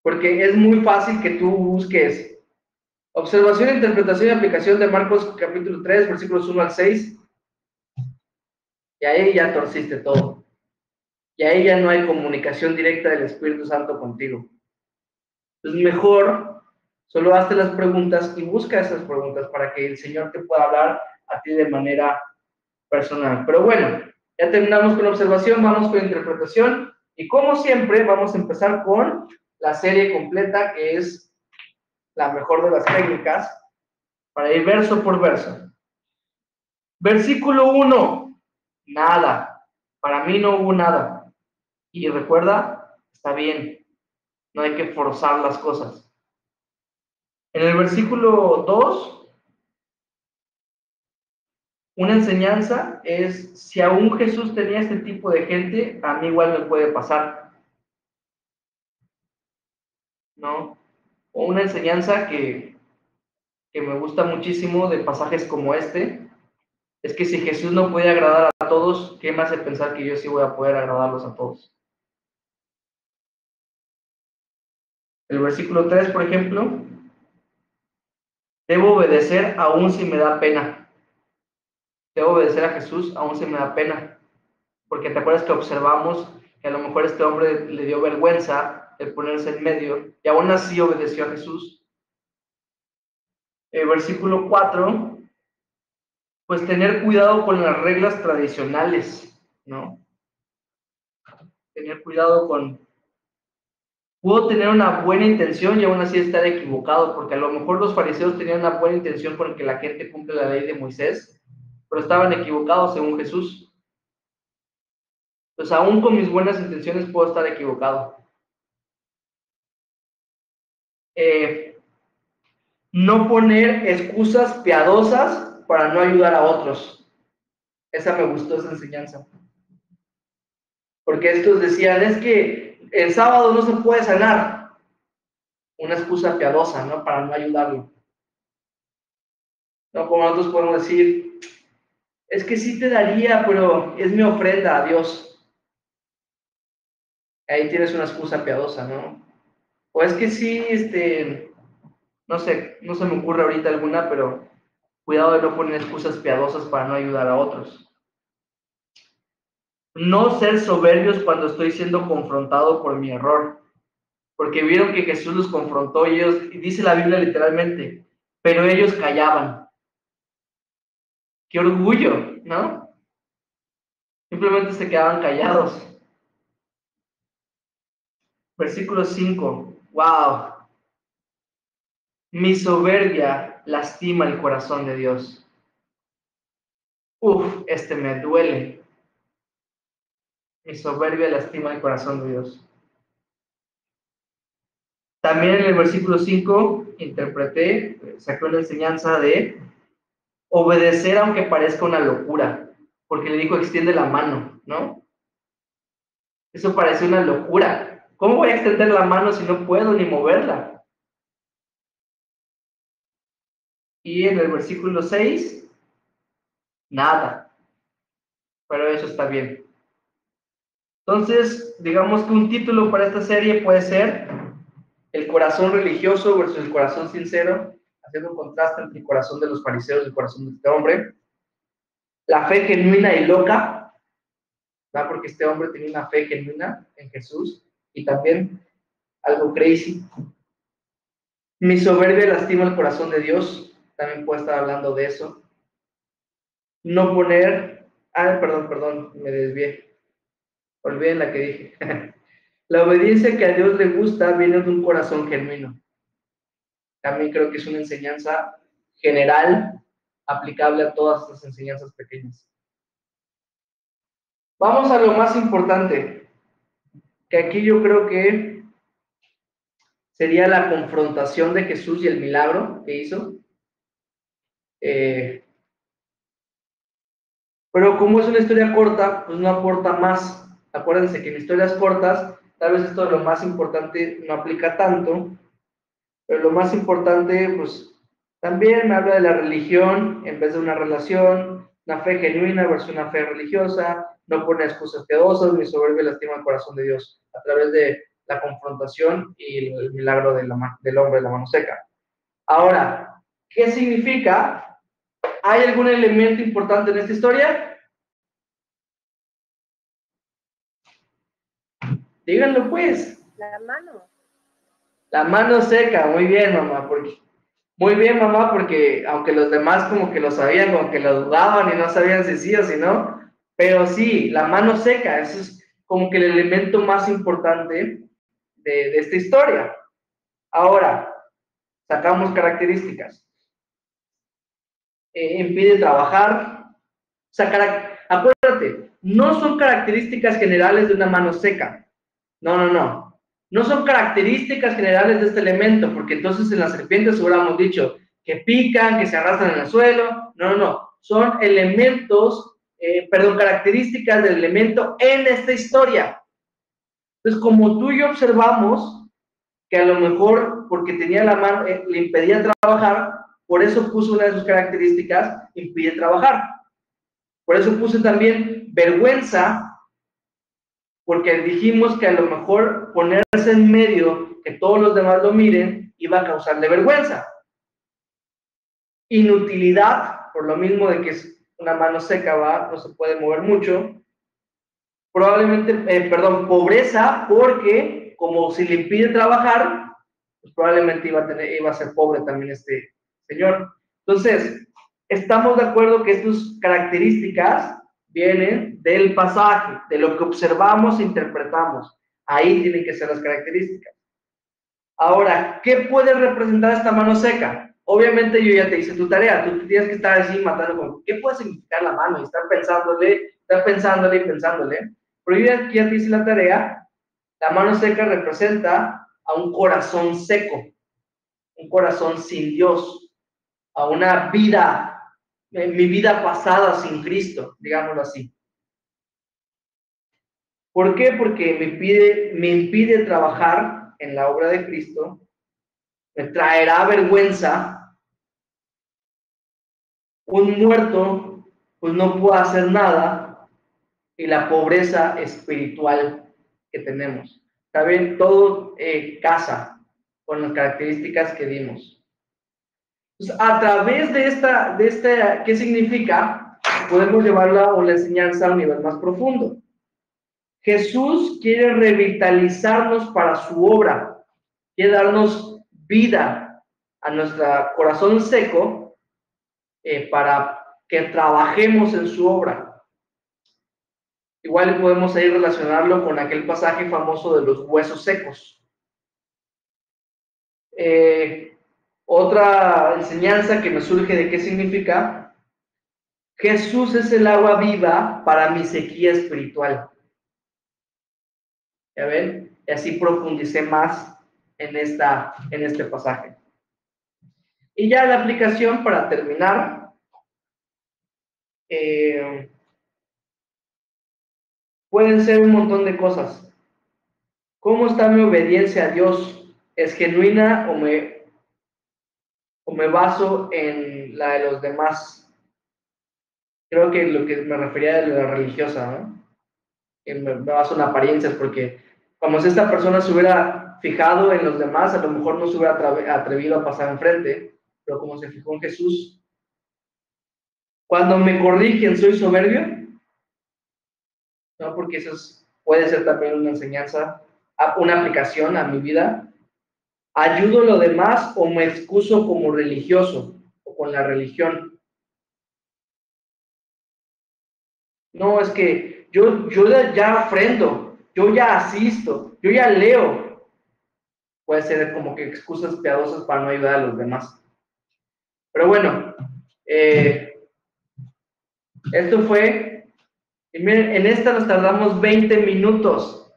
Porque es muy fácil que tú busques observación, interpretación y aplicación de Marcos capítulo 3, versículos 1 al 6. Y ahí ya torciste todo. Y ahí ya no hay comunicación directa del Espíritu Santo contigo. Entonces, mejor solo hazte las preguntas y busca esas preguntas para que el Señor te pueda hablar a ti de manera personal. Pero bueno, ya terminamos con la observación, vamos con la interpretación. Y como siempre, vamos a empezar con la serie completa, que es la mejor de las técnicas, para ir verso por verso. Versículo 1, nada. Para mí no hubo nada. Y recuerda, está bien, no hay que forzar las cosas. En el versículo 2, una enseñanza es, si aún Jesús tenía este tipo de gente, a mí igual me puede pasar. ¿No? O una enseñanza que me gusta muchísimo de pasajes como este, es que si Jesús no puede agradar a todos, ¿qué me hace pensar que yo sí voy a poder agradarlos a todos? El versículo 3, por ejemplo, debo obedecer aún si me da pena. Debo obedecer a Jesús aún si me da pena. Porque te acuerdas que observamos que a lo mejor este hombre le dio vergüenza el ponerse en medio y aún así obedeció a Jesús. El versículo 4, pues tener cuidado con las reglas tradicionales, ¿no? Tener cuidado con... Puedo tener una buena intención y aún así estar equivocado, porque a lo mejor los fariseos tenían una buena intención con que la gente cumple la ley de Moisés, pero estaban equivocados según Jesús. Pues aún con mis buenas intenciones puedo estar equivocado. No poner excusas piadosas para no ayudar a otros. Esa me gustó, esa enseñanza. Porque estos decían, es que el sábado no se puede sanar. Una excusa piadosa, ¿no? Para no ayudarlo. No, como nosotros podemos decir, es que sí te daría, pero es mi ofrenda a Dios. Ahí tienes una excusa piadosa, ¿no? O es que sí, no sé, no se me ocurre ahorita alguna, pero cuidado de no poner excusas piadosas para no ayudar a otros. No ser soberbios cuando estoy siendo confrontado por mi error. Porque vieron que Jesús los confrontó y ellos, y dice la Biblia literalmente, pero ellos callaban. ¡Qué orgullo!, ¿no? Simplemente se quedaban callados. Versículo 5. ¡Wow! Mi soberbia lastima el corazón de Dios. Uf, me duele. Mi soberbia lastima el corazón de Dios. También en el versículo 5 interpreté, saqué una enseñanza de obedecer aunque parezca una locura, porque le dijo extiende la mano, ¿no? Eso parece una locura. ¿Cómo voy a extender la mano si no puedo ni moverla? Y en el versículo 6, nada. Pero eso está bien. Entonces, digamos que un título para esta serie puede ser el corazón religioso versus el corazón sincero, haciendo un contraste entre el corazón de los fariseos y el corazón de este hombre. La fe genuina y loca ¿verdad? Porque este hombre tenía una fe genuina en Jesús y también algo crazy. Mi soberbia lastima el corazón de Dios, también puede estar hablando de eso. No poner, perdón, me desvié, olviden la que dije. La obediencia que a Dios le gusta viene de un corazón genuino. También creo que es una enseñanza general, aplicable a todas estas enseñanzas pequeñas. Vamos a lo más importante, que aquí yo creo que sería la confrontación de Jesús y el milagro que hizo. Pero como es una historia corta, pues no aporta más. Acuérdense que en historias cortas, tal vez esto de lo más importante no aplica tanto, pero lo más importante, pues también me habla de la religión en vez de una relación, una fe genuina versus una fe religiosa, no pone excusas piadosas, ni soberbia lastima el corazón de Dios, a través de la confrontación y el milagro del hombre de la mano seca. Ahora, ¿qué significa? ¿Hay algún elemento importante en esta historia? Díganlo pues. La mano. La mano seca, muy bien, mamá, porque aunque los demás como que lo sabían, como que lo dudaban y no sabían si sí o si no, pero sí, la mano seca, eso es como que el elemento más importante de esta historia. Ahora, sacamos características. Impide trabajar. Acuérdate, no son características generales de una mano seca. No. No son características generales de este elemento, porque entonces en las serpientes hubiéramos dicho que pican, que se arrastran en el suelo. No. Son elementos, características del elemento en esta historia. Entonces, como tú y yo observamos que a lo mejor porque tenía la mano, le impedía trabajar, por eso puso una de sus características, impide trabajar. Por eso puse también vergüenza, porque dijimos que a lo mejor ponerse en medio, que todos los demás lo miren, iba a causarle vergüenza. Inutilidad, por lo mismo de que es una mano seca, no se puede mover mucho. Probablemente, pobreza, porque como si le impide trabajar, pues probablemente iba a ser pobre también este señor. Entonces, estamos de acuerdo que estas características vienen del pasaje, de lo que observamos e interpretamos. Ahí tienen que ser las características. Ahora, ¿qué puede representar esta mano seca? Obviamente yo ya te hice tu tarea, tú tienes que estar así matando con ¿qué puede significar la mano? Y estar pensándole y pensándole. Pero yo ya te hice la tarea. La mano seca representa a un corazón seco, un corazón sin Dios, a una vida, mi vida pasada sin Cristo, digámoslo así. ¿Por qué? Porque me impide trabajar en la obra de Cristo, me traerá vergüenza. Un muerto, pues no puede hacer nada, y la pobreza espiritual que tenemos. ¿Saben? Todo casa con las características que dimos. Entonces, a través de esta, ¿qué significa? Podemos llevarla a la enseñanza a un nivel más profundo. Jesús quiere revitalizarnos para su obra, quiere darnos vida a nuestro corazón seco para que trabajemos en su obra. Igual podemos ahí relacionarlo con aquel pasaje famoso de los huesos secos. Otra enseñanza que me surge de qué significa: Jesús es el agua viva para mi sequía espiritual. ¿Ya ven? Y así profundicé más en este pasaje. Y ya la aplicación para terminar. Pueden ser un montón de cosas. ¿Cómo está mi obediencia a Dios? ¿Es genuina o me baso en la de los demás? Creo que lo que me refería de la religiosa, ¿no? Que me baso en apariencias, porque como si esta persona se hubiera fijado en los demás, a lo mejor no se hubiera atrevido a pasar enfrente, pero como se fijó en Jesús. Cuando me corrigen, ¿soy soberbio? ¿no? Porque puede ser también una enseñanza, una aplicación a mi vida. ¿Ayudo a lo demás o me excuso como religioso o con la religión? No, es que yo ya ofrendo, yo ya asisto, yo ya leo. Puede ser como que excusas piadosas para no ayudar a los demás. Pero bueno, esto fue, y miren, en esta nos tardamos 20 minutos.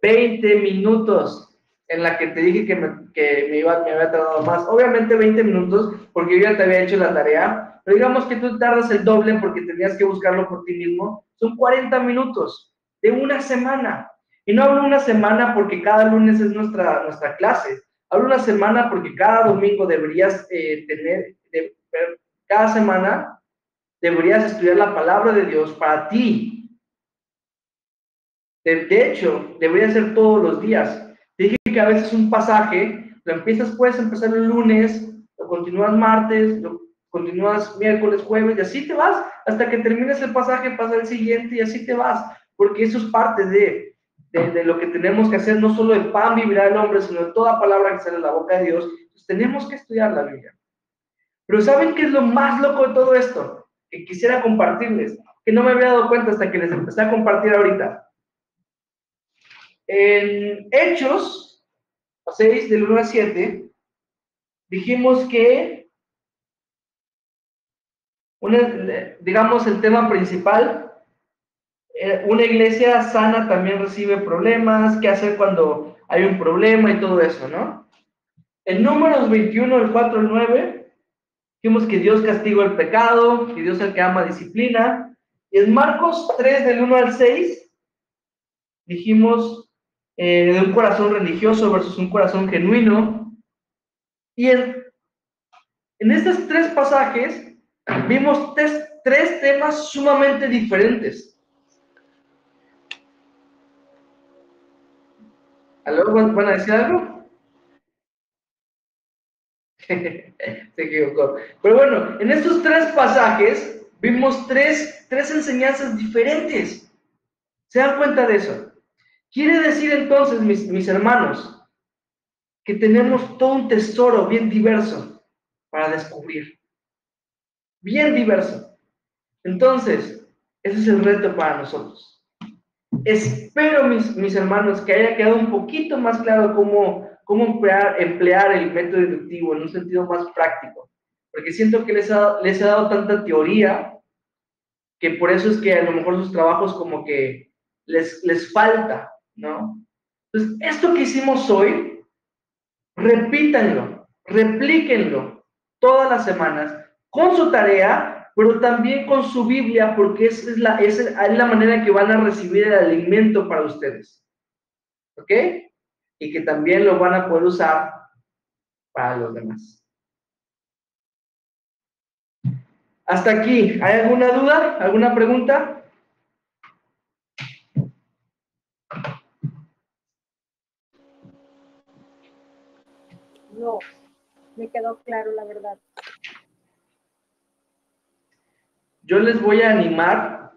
20 minutos en la que te dije que me había tardado más. Obviamente 20 minutos porque yo ya te había hecho la tarea, pero digamos que tú tardas el doble porque tenías que buscarlo por ti mismo. Son 40 minutos de una semana. Y no hablo una semana porque cada lunes es nuestra clase. Hablo una semana porque cada domingo deberías cada semana deberías estudiar la palabra de Dios para ti. De hecho, debería ser todos los días. Te dije que a veces un pasaje puedes empezar el lunes, lo continúas martes, lo continúas miércoles, jueves, y así te vas, hasta que termines el pasaje, pasa el siguiente, y así te vas, porque eso es parte de lo que tenemos que hacer, no solo de pan vivirá el hombre, sino de toda palabra que sale de la boca de Dios. Entonces, tenemos que estudiar la Biblia. Pero ¿saben qué es lo más loco de todo esto? Que quisiera compartirles, que no me había dado cuenta hasta que les empecé a compartir ahorita. En Hechos 6, del 1 al 7, dijimos que, digamos, el tema principal, una iglesia sana también recibe problemas, qué hacer cuando hay un problema y todo eso, ¿no? En Números 21, del 4 al 9, dijimos que Dios castiga el pecado, que Dios es el que ama disciplina. Y en Marcos 3, del 1 al 6, dijimos de un corazón religioso versus un corazón genuino. Y en estos tres pasajes vimos tres temas sumamente diferentes. ¿Aló? ¿Van a decir algo? Se equivocó. Pero bueno, en estos tres pasajes vimos tres enseñanzas diferentes. ¿Se dan cuenta de eso? Quiere decir entonces, mis hermanos, que tenemos todo un tesoro bien diverso para descubrir. Bien diverso. Entonces, ese es el reto para nosotros. Espero, mis hermanos, que haya quedado un poquito más claro cómo emplear el método deductivo en un sentido más práctico. Porque siento que les he dado tanta teoría que por eso es que a lo mejor sus trabajos como que les falta, ¿no? Entonces, esto que hicimos hoy, repítanlo, replíquenlo todas las semanas con su tarea, pero también con su Biblia, porque es la manera que van a recibir el alimento para ustedes. ¿Ok? Y que también lo van a poder usar para los demás. Hasta aquí. ¿Hay alguna duda? ¿Alguna pregunta? No, me quedó claro, la verdad. Yo les voy a animar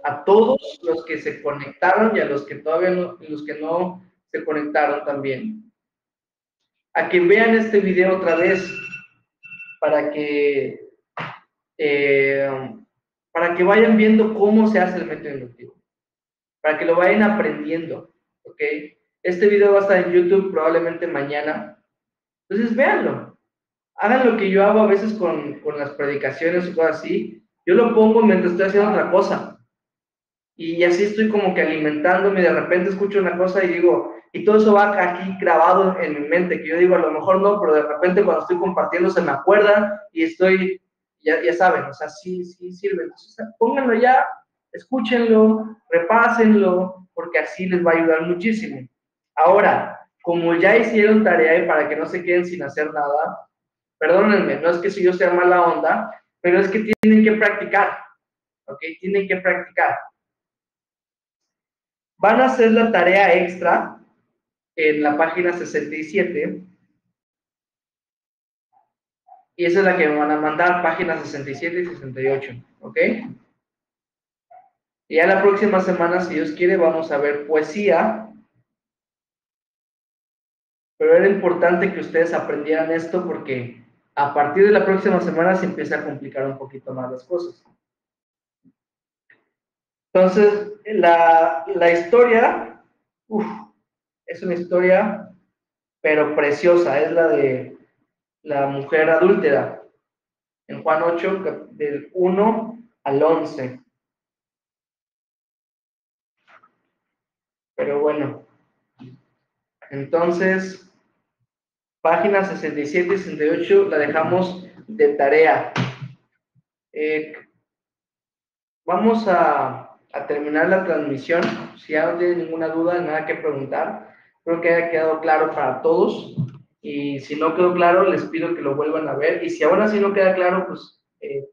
a todos los que se conectaron y a los que todavía no, los que no se conectaron también, a que vean este video otra vez para que vayan viendo cómo se hace el método inductivo, para que lo vayan aprendiendo, ¿ok? Este video va a estar en YouTube probablemente mañana, entonces véanlo, hagan lo que yo hago a veces con las predicaciones o cosas así, yo lo pongo mientras estoy haciendo otra cosa, y así estoy como que alimentándome, de repente escucho una cosa y digo, y todo eso va aquí grabado en mi mente, que yo digo, a lo mejor no, pero de repente cuando estoy compartiendo se me acuerda y estoy, ya saben, o sea, sí sirve. Entonces, pónganlo ya, escúchenlo, repásenlo, porque así les va a ayudar muchísimo. Ahora, como ya hicieron tarea y para que no se queden sin hacer nada, perdónenme, no es que si yo sea mala onda, pero es que tienen que practicar, ¿ok? Tienen que practicar. Van a hacer la tarea extra en la página 67 y esa es la que me van a mandar, páginas 67 y 68, ¿ok? Y ya la próxima semana, si Dios quiere, vamos a ver poesía. Pero era importante que ustedes aprendieran esto porque a partir de la próxima semana se empieza a complicar un poquito más las cosas. Entonces, la historia, es una historia, pero preciosa, es la de la mujer adúltera, en Juan 8, del 1 al 11. Pero bueno, entonces, páginas 67 y 68 la dejamos de tarea. Vamos a terminar la transmisión. Si ya no tienen ninguna duda, nada que preguntar. Creo que haya quedado claro para todos. Y si no quedó claro, les pido que lo vuelvan a ver. Y si aún así no queda claro, pues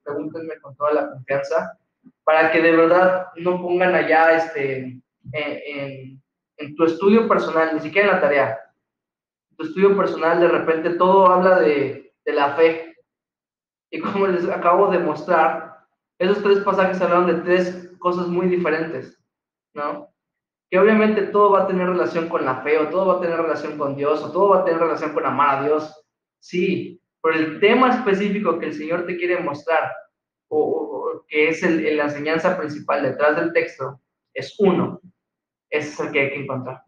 pregúntenme con toda la confianza para que de verdad no pongan allá en tu estudio personal, ni siquiera en la tarea. En tu estudio personal, de repente todo habla de la fe. Y como les acabo de mostrar, esos 3 pasajes hablaron de 3 cosas muy diferentes, ¿no? Que obviamente todo va a tener relación con la fe, o todo va a tener relación con Dios, o todo va a tener relación con amar a Dios. Sí, pero el tema específico que el Señor te quiere mostrar, o que es la enseñanza principal detrás del texto, es uno. Ese es el que hay que encontrar.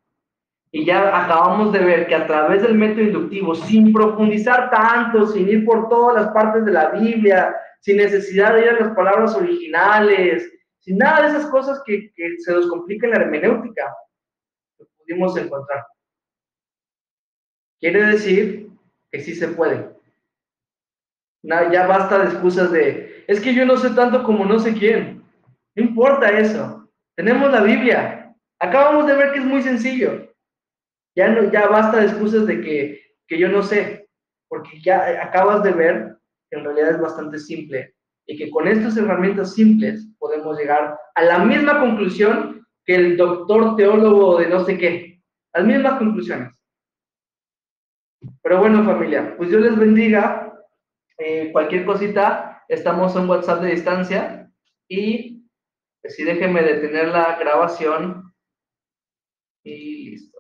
Y ya acabamos de ver que a través del método inductivo, sin profundizar tanto, sin ir por todas las partes de la Biblia, sin necesidad de ir a las palabras originales, sin nada de esas cosas que se nos complican la hermenéutica, lo pudimos encontrar. Quiere decir que sí se puede. Ya basta de excusas de, es que yo no sé tanto como no sé quién. No importa eso. Tenemos la Biblia. Acabamos de ver que es muy sencillo. Ya basta de excusas de que yo no sé, porque ya acabas de ver que en realidad es bastante simple y que con estas herramientas simples podemos llegar a la misma conclusión que el doctor teólogo de no sé qué, las mismas conclusiones. Pero bueno, familia, pues Dios les bendiga. Cualquier cosita, estamos en WhatsApp de distancia y pues sí, déjenme detener la grabación y listo.